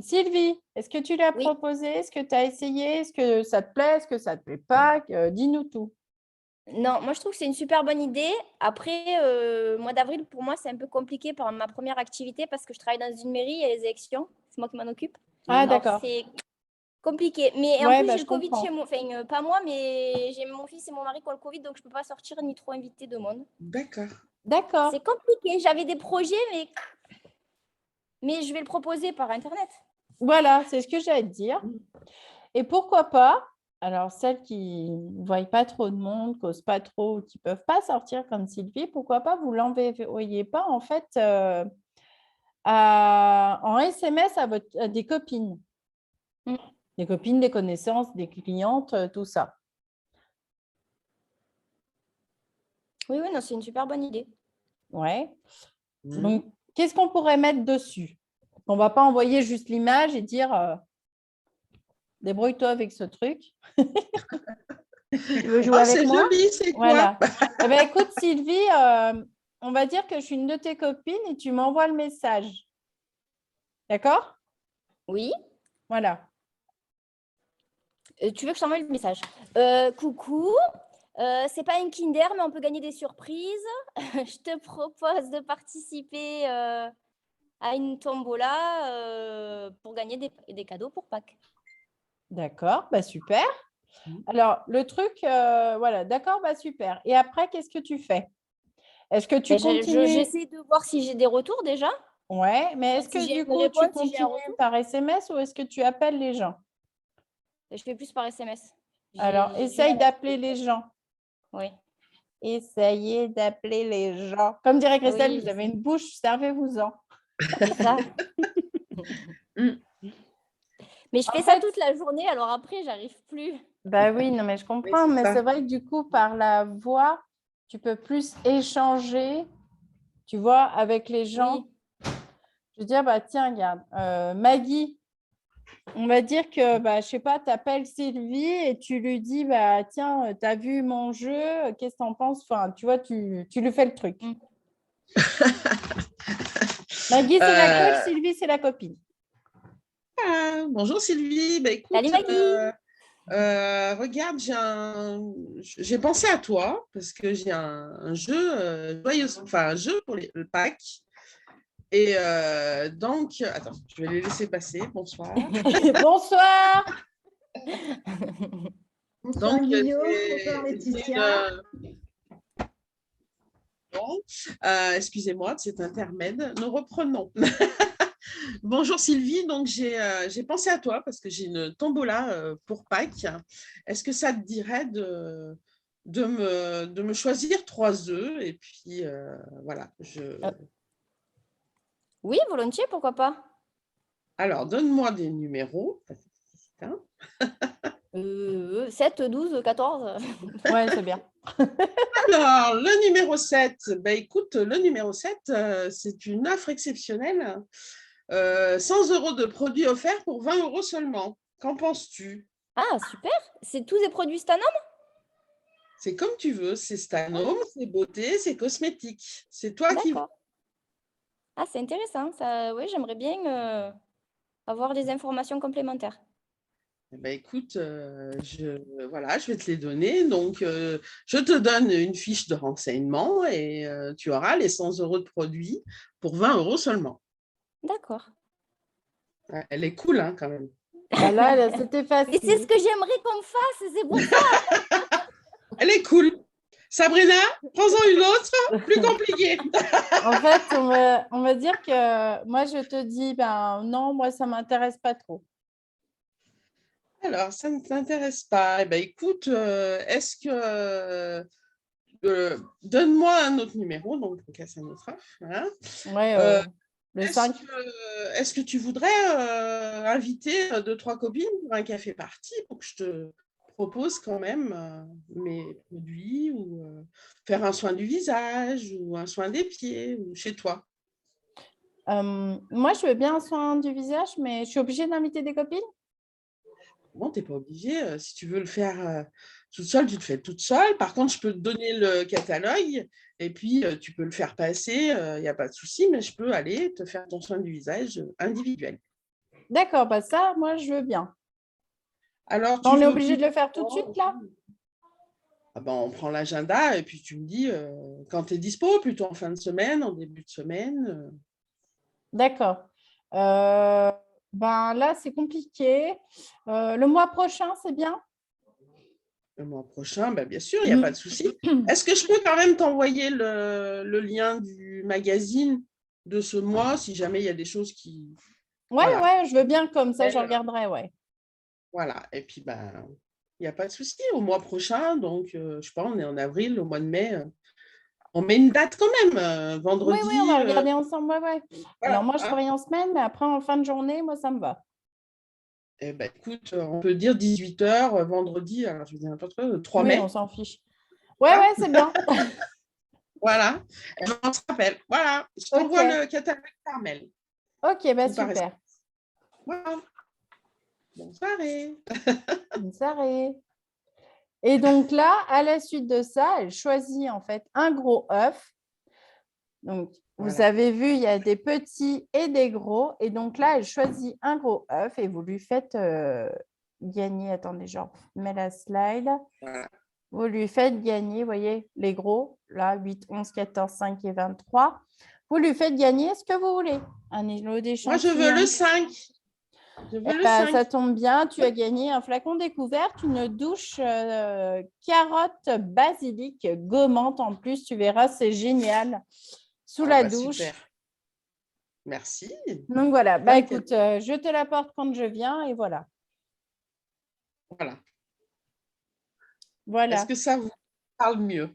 Sylvie, est-ce que tu l'as proposé? Est-ce que tu as essayé? Est-ce que ça te plaît? Est-ce que ça ne te plaît pas? Dis-nous tout. Non, moi je trouve que c'est une super bonne idée. Après, mois d'avril, pour moi, c'est un peu compliqué par ma première activité parce que je travaille dans une mairie et les élections, c'est moi qui m'en occupe. Ah, d'accord. C'est compliqué. Mais en plus, j'ai le Covid chez moi. Enfin, pas moi, mais j'ai mon fils et mon mari qui ont le Covid, donc je ne peux pas sortir ni trop inviter de monde. D'accord. D'accord. C'est compliqué. J'avais des projets, mais je vais le proposer par Internet. Voilà, c'est ce que j'allais te dire. Et pourquoi pas? Alors, celles qui ne voient pas trop de monde, qui n'osent pas trop, qui ne peuvent pas sortir comme Sylvie, pourquoi pas vous l'envoyez pas en fait en SMS à des copines. Des copines, des connaissances, des clientes, tout ça. Oui, non, c'est une super bonne idée. Ouais. Donc, qu'est-ce qu'on pourrait mettre dessus? On ne va pas envoyer juste l'image et dire débrouille-toi avec ce truc. Tu veux jouer avec moi? C'est joli, c'est quoi? Voilà. Eh bien, écoute, Sylvie, on va dire que je suis une de tes copines et tu m'envoies le message. D'accord? Oui. Voilà. Tu veux que je t'envoie le message? Coucou, c'est pas un Kinder, mais on peut gagner des surprises. Je te propose de participer à une tombola pour gagner des cadeaux pour Pâques. D'accord, bah super. Alors, le truc, voilà, d'accord, bah super. Et après, qu'est-ce que tu fais? Est-ce que tu continues? J'essaie de voir si j'ai des retours déjà. Ouais, mais est-ce que du coup, tu continues par SMS ou est-ce que tu appelles les gens? Je fais plus par SMS. Alors, essaye d'appeler les gens. Oui. Essayez d'appeler les gens. Comme dirait Christelle, vous avez une bouche, servez-vous-en. C'est ça. Mais je fais ça toute la journée, alors après, j'arrive plus. Bah oui, non, mais je comprends. Mais c'est vrai que du coup, par la voix, tu peux plus échanger, tu vois, avec les gens. Oui. Je veux dire, bah tiens, regarde, Maggie, on va dire que, bah, je sais pas, tu appelles Sylvie et tu lui dis, bah tiens, tu as vu mon jeu, qu'est-ce que tu en penses? Enfin, tu vois, tu lui fais le truc. Maggie, c'est la coach, Sylvie, c'est la copine. Bonjour Sylvie. Bah, écoute, salut Maggie. Regarde, j'ai pensé à toi parce que j'ai un jeu un jeu pour le Pâques. Et donc, attends, je vais les laisser passer. Bonsoir. Bonsoir. Bonsoir Guillaume, bonsoir Laetitia. Excusez-moi de cet intermède. Nous reprenons. Bonjour Sylvie, donc j'ai pensé à toi parce que j'ai une tombola pour Pâques. Est-ce que ça te dirait de me choisir 3 œufs et puis voilà. Oui, volontiers, pourquoi pas. Alors, donne-moi des numéros. 7, 12, 14. Ouais, c'est bien. Alors, le numéro 7, écoute, le numéro 7, c'est une offre exceptionnelle. 100 € de produits offerts pour 20 € seulement. Qu'en penses-tu? Ah, super. C'est tous des produits Stanhope? C'est comme tu veux. C'est Stanhope, c'est beauté, c'est cosmétique. C'est toi qui veux. Ah, c'est intéressant. Ça, oui, j'aimerais bien avoir des informations complémentaires. Eh ben, écoute, voilà, je vais te les donner. Donc, je te donne une fiche de renseignement et tu auras les 100 € de produits pour 20 € seulement. D'accord. Ouais, elle est cool, hein, quand même. Bah là, c'était facile. Et c'est ce que j'aimerais qu'on fasse, c'est pour ça. Elle est cool. Sabrina, prends-en une autre, plus compliquée. En fait, on va dire que moi, je te dis, ben non, moi, ça ne m'intéresse pas trop. Alors, ça ne t'intéresse pas. Eh ben, écoute, est-ce que... donne-moi un autre numéro, donc on casse un autre œuf. Hein. Ouais, le 5. Est-ce que tu voudrais inviter 2-3 copines pour un café party pour que je te propose quand même mes produits ou faire un soin du visage ou un soin des pieds ou chez toi? Moi, je veux bien un soin du visage, mais je suis obligée d'inviter des copines? Non, tu n'es pas obligée. Si tu veux le faire toute seule, tu le fais toute seule. Par contre, je peux te donner le catalogue et puis tu peux le faire passer. Il n'y a pas de souci, mais je peux aller te faire ton soin du visage individuel. D'accord, bah ça, moi, je veux bien. Alors, On est obligé de le faire tout de suite, là? Ah ben, on prend l'agenda et puis tu me dis quand tu es dispo, plutôt en fin de semaine, en début de semaine. D'accord. Ben là, c'est compliqué. Le mois prochain, c'est bien? Le mois prochain, ben, bien sûr, il n'y a pas de souci. Est-ce que je peux quand même t'envoyer le lien du magazine de ce mois si jamais il y a des choses qui… Ouais, Voilà. ouais, je veux bien comme ça, je regarderai, ouais. Voilà, et puis ben, il n'y a pas de souci. Au mois prochain, donc je sais pas, on est en avril, au mois de mai, on met une date quand même, vendredi. Oui, on va regarder ensemble, ouais. Voilà, Alors moi, je hein. travaille en semaine, mais après, en fin de journée, moi, ça me va. Eh ben, écoute, on peut dire 18h vendredi, alors je dis n'importe quoi, le 3 Oui, mai. on s'en fiche. Ouais, ouais, c'est bien. Voilà, et ben, on se rappelle. Voilà, je t'envoie le catalogue par mail. Ok, bah super. Voilà. Bonne soirée. Bonne soirée. Et donc là, à la suite de ça, elle choisit en fait un gros œuf. Donc, vous avez vu, il y a des petits et des gros. Et donc là, elle choisit un gros œuf et vous lui faites gagner. Attendez, je remets la slide. Voilà. Vous lui faites gagner, vous voyez, les gros, là, 8, 11, 14, 5 et 23. Vous lui faites gagner ce que vous voulez. Un îlot d'échantillon. Moi, je veux le 5. Je veux le 5. Ça tombe bien, tu as gagné un flacon découverte, une douche carotte basilic gommante en plus. Tu verras, c'est génial. Sous la douche. Super. Merci. Donc voilà, bah, écoute, je te l'apporte quand je viens et voilà. Voilà. Voilà. Est-ce que ça vous parle mieux?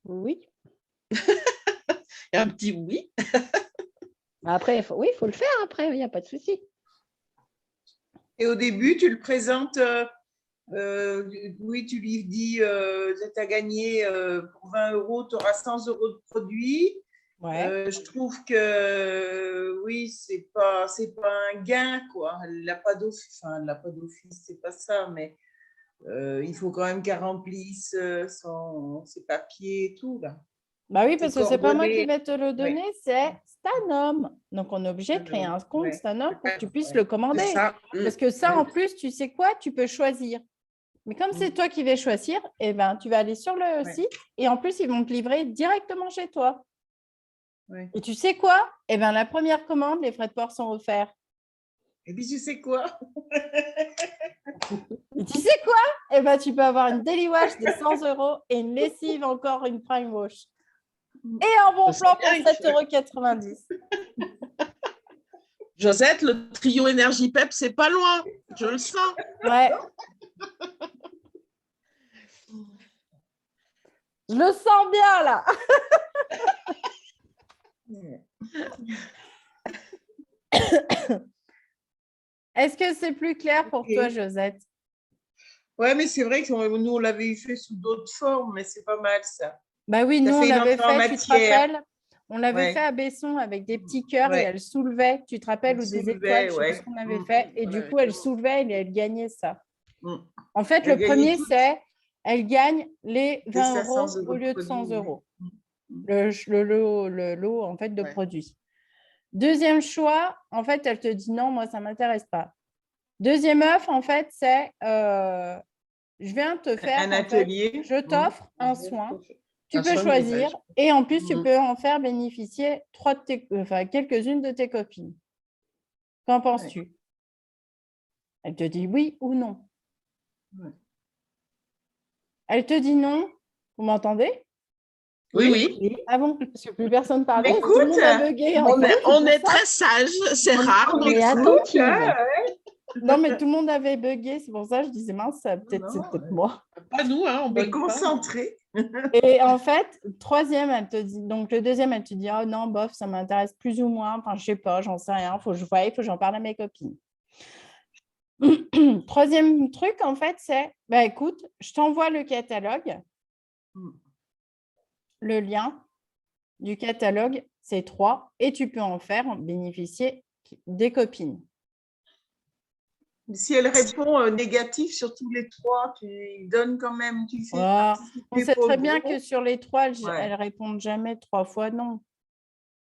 Oui. Et un petit oui. Après, oui, il faut le faire après, il n'y a pas de souci. Et au début, tu le présentes, oui, tu lui dis, tu as gagné pour 20 €, tu auras 100 € de produits. Ouais. Je trouve que oui, c'est pas un gain, quoi. Elle n'a pas d'office, enfin, elle n'a pas d'office, c'est pas ça, mais il faut quand même qu'elle remplisse ses papiers et tout, là. Bah oui, parce que c'est pas moi qui coordonnées. vais te le donner, c'est Stanom. Donc, on est obligé de créer un compte Stanom pour que tu puisses le commander. Ça. Parce que ça, en plus, tu sais quoi, tu peux choisir. Mais comme c'est toi qui vas choisir, eh ben, tu vas aller sur le site et en plus, ils vont te livrer directement chez toi. Ouais. Et tu sais quoi? Eh ben, la première commande, les frais de port sont offerts. Et puis, tu sais quoi? Et tu sais quoi? Eh ben, tu peux avoir une Daily Wash de 100 € et une lessive encore, une Prime Wash. Et un bon plan pour 7,90 €. Josette, le trio énergie PEP, c'est pas loin. Je le sens. Ouais. Je le sens bien, là. Est-ce que c'est plus clair pour toi, Josette? Ouais, mais c'est vrai que nous, on l'avait fait sous d'autres formes, mais c'est pas mal, ça. Bah oui, nous, on l'avait fait, tu te rappelles? On l'avait Ouais. fait à Besson avec des petits cœurs et Ouais. elle soulevait, tu te rappelles, Elle ou des soulevait, étoiles, je sais ouais. plus ce qu'on avait fait. Et du coup, elle soulevait et elle gagnait ça. Mm. En fait, Elle le premier, gagnait toutes. c'est elle gagne les 20 500 € € au lieu de de 100 produits, €. ouais. Le lot en fait, de produits. Deuxième choix, en fait, elle te dit non, moi, ça ne m'intéresse pas. Deuxième offre, en fait, c'est je viens te faire Un en fait, atelier. je t'offre un soin. Tu Un peux soin de choisir ménage. et en plus, tu Mhm. peux en faire bénéficier quelques-unes de tes copines. Qu'en penses-tu? Elle te dit oui ou non. Ouais. Elle te dit non. Vous m'entendez? Oui, oui. Ah bon? Parce que plus personne parlait. Écoute, tout le monde a bugué. En On fait, est, c'est on pour est ça. très sage, c'est rare. On mais est attentive. Non, mais tout le monde avait bugué. C'est pour ça que je disais mince, c'est Non, peut-être moi. pas nous, hein, on On est bug pas. concentré. Et en fait, troisième, elle te dit, donc le deuxième, elle te dit, oh non, bof, ça m'intéresse plus ou moins. Enfin, je sais pas, j'en sais rien. Faut que je voie, il faut que j'en parle à mes copines. Troisième truc, en fait, c'est, bah, écoute, je t'envoie le catalogue, le lien du catalogue, c'est 3, et tu peux en bénéficier des copines. Si elle répond négatif sur tous les 3, tu donnes quand même, tu fais On sait très bien que sur les 3, Ouais. elles répondent jamais 3 fois non.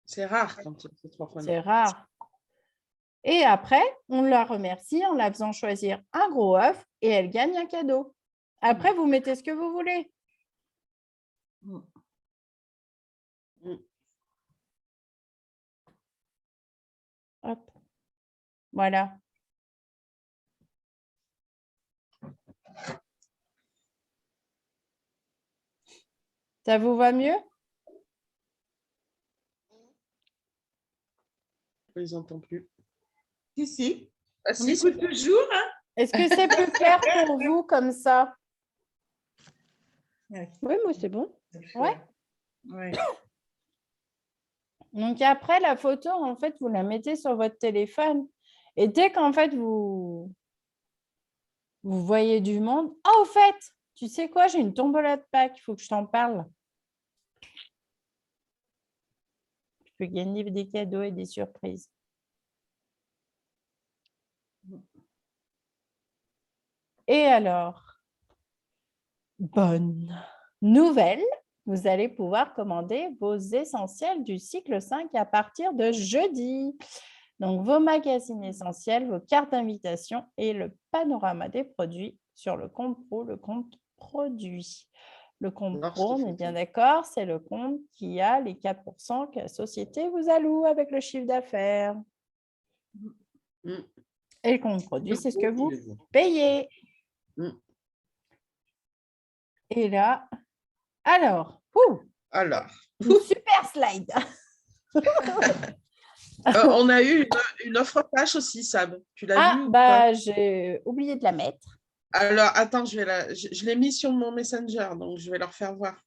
C'est rare quand c'est 3 fois. C'est rare. Et après, on la remercie en la faisant choisir un gros œuf et elle gagne un cadeau. Après, vous mettez ce que vous voulez. Hop. Voilà. Ça vous va mieux? Je les entends plus. Si. Ah, On si, écoute toujours. Hein. Est-ce que c'est plus clair pour vous comme ça? Oui, moi, c'est bon. Ouais. Ouais. Donc après, la photo, en fait, vous la mettez sur votre téléphone. Et dès qu'en fait, vous voyez du monde. Ah, au fait, tu sais quoi, j'ai une tombola de Pâques, il faut que je t'en parle. Tu peux gagner des cadeaux et des surprises. Et alors, bonne nouvelle, vous allez pouvoir commander vos essentiels du cycle 5 à partir de jeudi. Donc, vos magazines essentiels, vos cartes d'invitation et le panorama des produits sur le compte pro, le compte produit. Le compte pro, on est bien d'accord, c'est le compte qui a les 4% que la société vous alloue avec le chiffre d'affaires. Et le compte produit, c'est ce que vous payez. Et là, alors, une super slide. On a eu une offre flash aussi, Sab. Tu l'as vu ou bah, j'ai oublié de la mettre. Alors, attends, je l'ai mis sur mon Messenger, donc je vais leur faire voir.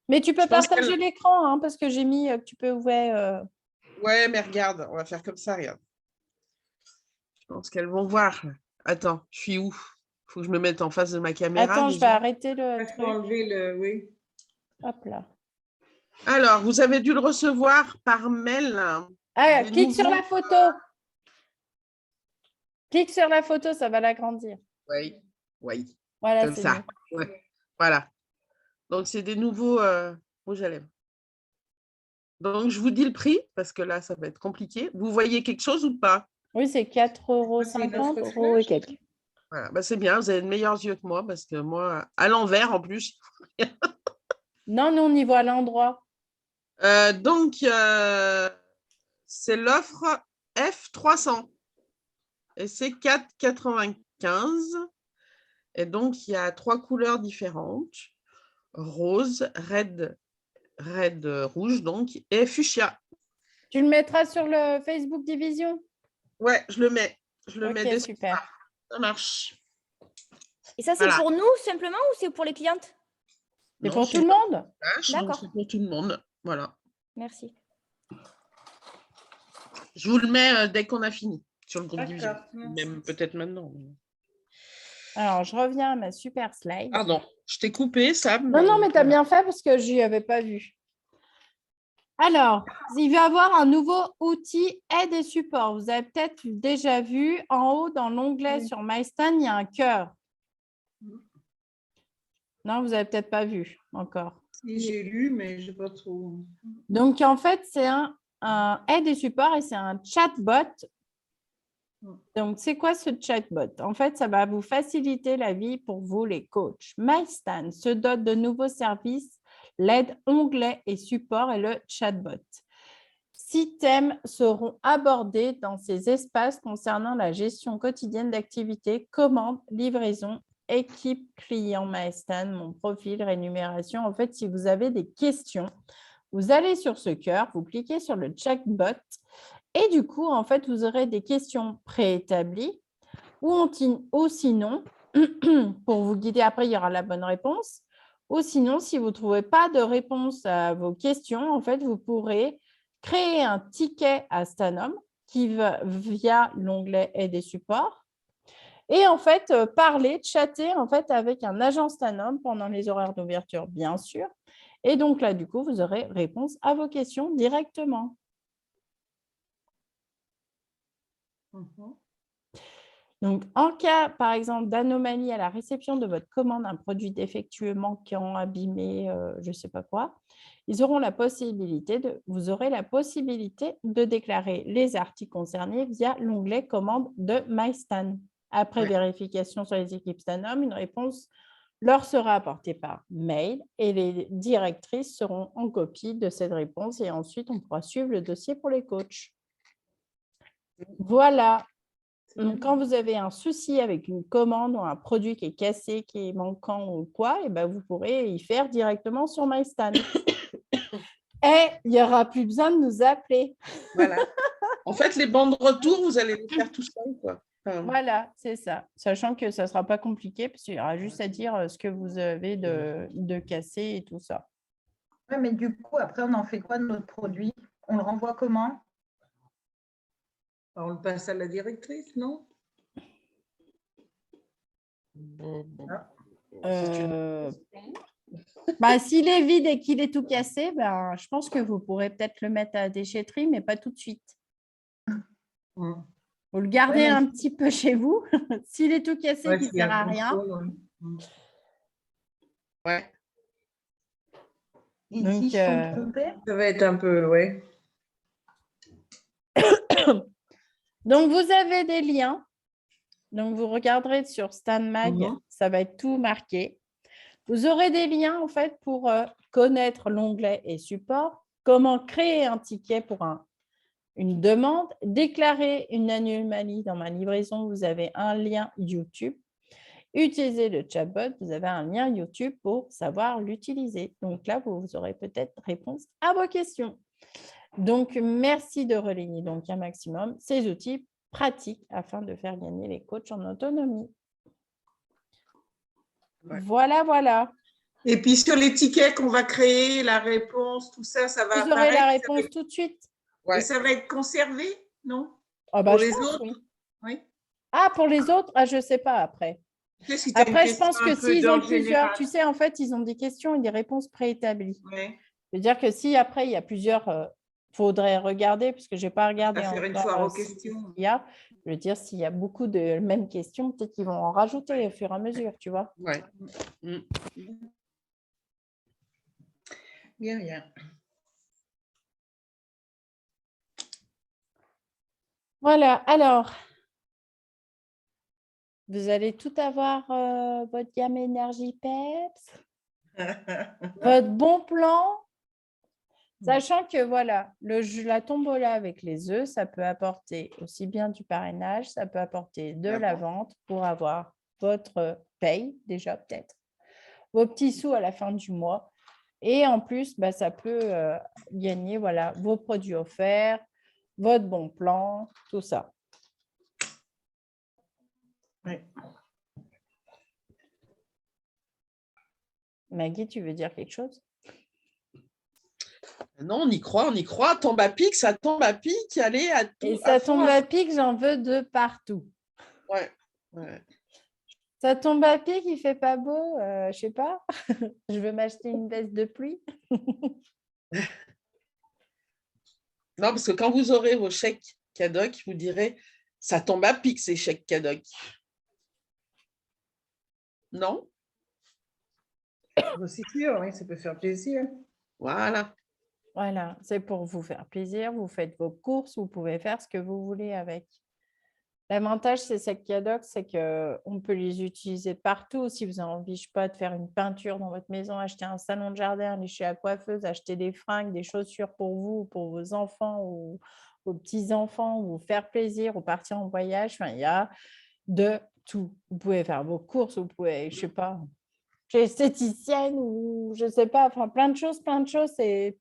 Mais tu peux partager l'écran, hein, parce que j'ai mis que tu peux ouvrir. Ouais, mais regarde, on va faire comme ça, regarde. Je pense qu'elles vont voir. Attends, je suis où? Il faut que je me mette en face de ma caméra. Attends, je vais arrêter le truc. Enlever le... Oui. Hop là. Alors, vous avez dû le recevoir par mail. Ah, clique sur la photo. Clique sur la photo, ça va l'agrandir. Oui. Voilà, comme c'est ça. Ouais. Voilà. Donc, c'est des nouveaux rouges à lèvres. Donc, je vous dis le prix, parce que là, ça va être compliqué. Vous voyez quelque chose ou pas? Oui, c'est 4,50 € et quelques. Voilà. Bah, c'est bien, vous avez de meilleurs yeux que moi, parce que moi, à l'envers en plus. Non, on y voit à l'endroit. Donc, c'est l'offre F300. Et c'est 4,95. Et donc, il y a 3 couleurs différentes. Rose, red, rouge, donc, et fuchsia. Tu le mettras sur le Facebook Division? Ouais, je le mets. Je le mets dès super. Ça marche. Et ça, c'est pour nous simplement ou c'est pour les clientes? C'est pour tout le monde. D'accord. C'est pour tout le monde. Voilà. Merci. Je vous le mets dès qu'on a fini sur le groupe Division. Même peut-être maintenant. Alors, je reviens à ma super slide. Pardon, je t'ai coupé, Sam. Non, mais tu as bien fait parce que je n'y avais pas vu. Alors, il va y avoir un nouveau outil aide et support. Vous avez peut-être déjà vu en haut dans l'onglet sur MyStan, il y a un cœur. Non, vous n'avez peut-être pas vu encore. Si, j'ai lu, mais je n'ai pas trop. Donc, en fait, c'est un aide et support et c'est un chatbot Donc, c'est quoi ce chatbot? En fait, ça va vous faciliter la vie pour vous, les coachs. MyStan se dote de nouveaux services, l'aide, onglet et support et le chatbot. 6 thèmes seront abordés dans ces espaces concernant la gestion quotidienne d'activités, commandes, livraison, équipe client MyStan, mon profil, rémunération. En fait, si vous avez des questions, vous allez sur ce cœur, vous cliquez sur le chatbot et du coup, en fait, vous aurez des questions préétablies ou sinon, pour vous guider après, il y aura la bonne réponse. Ou sinon, si vous ne trouvez pas de réponse à vos questions, en fait, vous pourrez créer un ticket à Stanum qui va via l'onglet Aide et support. Et en fait, parler, chatter en fait, avec un agent Stanum pendant les horaires d'ouverture, bien sûr. Et donc là, du coup, vous aurez réponse à vos questions directement. Donc, en cas, par exemple, d'anomalie à la réception de votre commande, un produit défectueux, manquant, abîmé, je ne sais pas quoi, vous aurez la possibilité de déclarer les articles concernés via l'onglet commande de MyStan. Après vérification sur les équipes Stanum, une réponse leur sera apportée par mail et les directrices seront en copie de cette réponse et ensuite, on pourra suivre le dossier pour les coachs. Voilà. Donc, quand vous avez un souci avec une commande ou un produit qui est cassé, qui est manquant ou quoi, et ben vous pourrez y faire directement sur MyStan. Et il n'y aura plus besoin de nous appeler. Voilà. En fait, les bandes de retour, vous allez les faire tout seul, quoi. Voilà, c'est ça. Sachant que ça ne sera pas compliqué, parce qu'il y aura juste à dire ce que vous avez de cassé et tout ça. Oui, mais du coup, après, on en fait quoi de notre produit? On le renvoie comment? On le passe à la directrice, non? S'il est vide et qu'il est tout cassé, je pense que vous pourrez peut-être le mettre à la déchetterie, mais pas tout de suite. Vous le gardez un petit peu chez vous. S'il est tout cassé, qui ne sert à rien. Ouais. Et Donc, si ils sont trompés? Ça va être un peu, Donc, vous avez des liens. Donc, vous regarderez sur Stan Mag, ça va être tout marqué. Vous aurez des liens, en fait, pour connaître l'onglet et support, comment créer un ticket pour une demande, déclarer une anomalie dans ma livraison, vous avez un lien YouTube. Utilisez le chatbot, vous avez un lien YouTube pour savoir l'utiliser. Donc là, vous aurez peut-être réponse à vos questions. Donc, merci de relayer donc un maximum ces outils pratiques afin de faire gagner les coachs en autonomie. Ouais. Voilà, voilà. Et puis, sur les tickets qu'on va créer, la réponse, tout ça, ça va apparaître. Vous aurez la réponse tout de suite. Ouais. Et ça va être conservé, non? Pour les autres, oui. Ah, pour les autres, je ne sais pas après. Après, je pense que s'ils ont plusieurs, tu sais, en fait, ils ont des questions et des réponses préétablies. Ouais. C'est-à-dire que si après, il y a plusieurs, faudrait regarder, puisque je n'ai pas regardé faire une foire aux questions. Je veux dire, s'il y a beaucoup de mêmes questions, peut-être qu'ils vont en rajouter au fur et à mesure, tu vois. Ouais. Bien, bien. Voilà, alors, vous allez tout avoir, votre gamme énergie PEPS, votre bon plan, sachant que voilà, la tombola avec les œufs, ça peut apporter aussi bien du parrainage, ça peut apporter de la vente pour avoir votre paye déjà peut-être, vos petits sous à la fin du mois. Et en plus, ça peut gagner voilà, vos produits offerts, votre bon plan, tout ça. Oui. Maggie, tu veux dire quelque chose? Non, on y croit. Tombe à pic, ça tombe à pic. Allez, à tout. Et ça tombe à pic, j'en veux de partout. Ouais. Ça tombe à pic, il ne fait pas beau, je ne sais pas. Je veux m'acheter une veste de pluie. Non, parce que quand vous aurez vos chèques cadoc, vous direz, ça tombe à pic, ces chèques cadoc. Non? C'est sûr, oui, ça peut faire plaisir. Voilà. Voilà, c'est pour vous faire plaisir. Vous faites vos courses, vous pouvez faire ce que vous voulez avec. L'avantage, c'est ces cadeaux, c'est qu'on peut les utiliser partout. Si vous avez envie, je sais pas, de faire une peinture dans votre maison, acheter un salon de jardin, aller chez la coiffeuse, acheter des fringues, des chaussures pour vous, pour vos enfants ou vos petits-enfants, ou faire plaisir, ou partir en voyage. Enfin, il y a de tout. Vous pouvez faire vos courses, vous pouvez, je sais pas, chez esthéticienne ou je sais pas, enfin plein de choses, et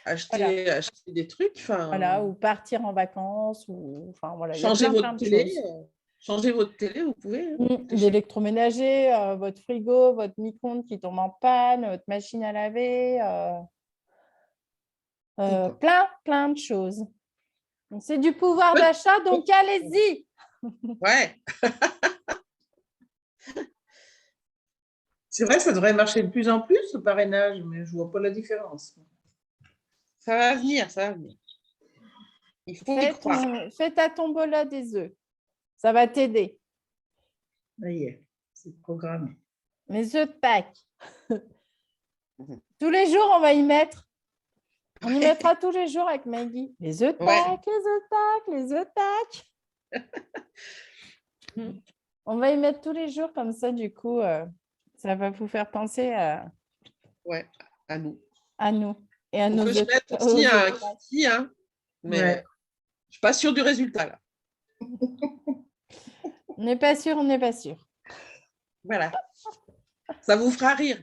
Acheter des trucs, voilà, ou partir en vacances, ou enfin voilà, il y a changer plein votre de télé, choses. changer votre télé, vous pouvez. D'électroménager, votre frigo, votre micro-ondes qui tombe en panne, votre machine à laver, plein de choses. Donc, c'est du pouvoir d'achat, donc allez-y. Ouais. C'est vrai, ça devrait marcher de plus en plus, le parrainage, mais je ne vois pas la différence. Ça va venir, ça va venir. Il faut y croire. Fais ta tombola des œufs. Ça va t'aider. Ça y est, c'est programmé. Les œufs de Pâques. Tous les jours, on va y mettre. On y mettra tous les jours avec Maggie. Les œufs de Pâques, les œufs de Pâques, les œufs de Pâques. On va y mettre tous les jours comme ça, du coup, ça va vous faire penser à nous. À nous. Et à nos œufs. Je mettre aussi un kiki, hein, mais je ne suis pas sûre du résultat, là. On n'est pas sûr, on n'est pas sûr. Voilà. Ça vous fera rire.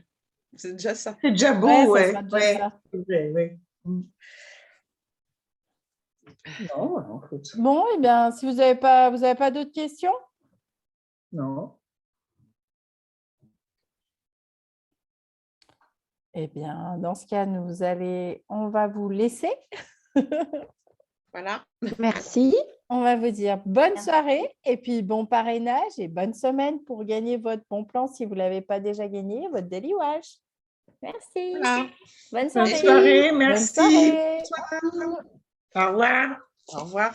C'est déjà ça. C'est déjà beau, ouais. Bon, eh bien, si vous n'avez pas d'autres questions? Non. Eh bien, dans ce cas, on va vous laisser. Voilà. Merci. On va vous dire bonne soirée et puis bon parrainage et bonne semaine pour gagner votre bon plan si vous ne l'avez pas déjà gagné, votre Daily Wash. Merci. Voilà. Bonne soirée. Bonne soirée, merci. Bonne soirée. Au revoir. Au revoir.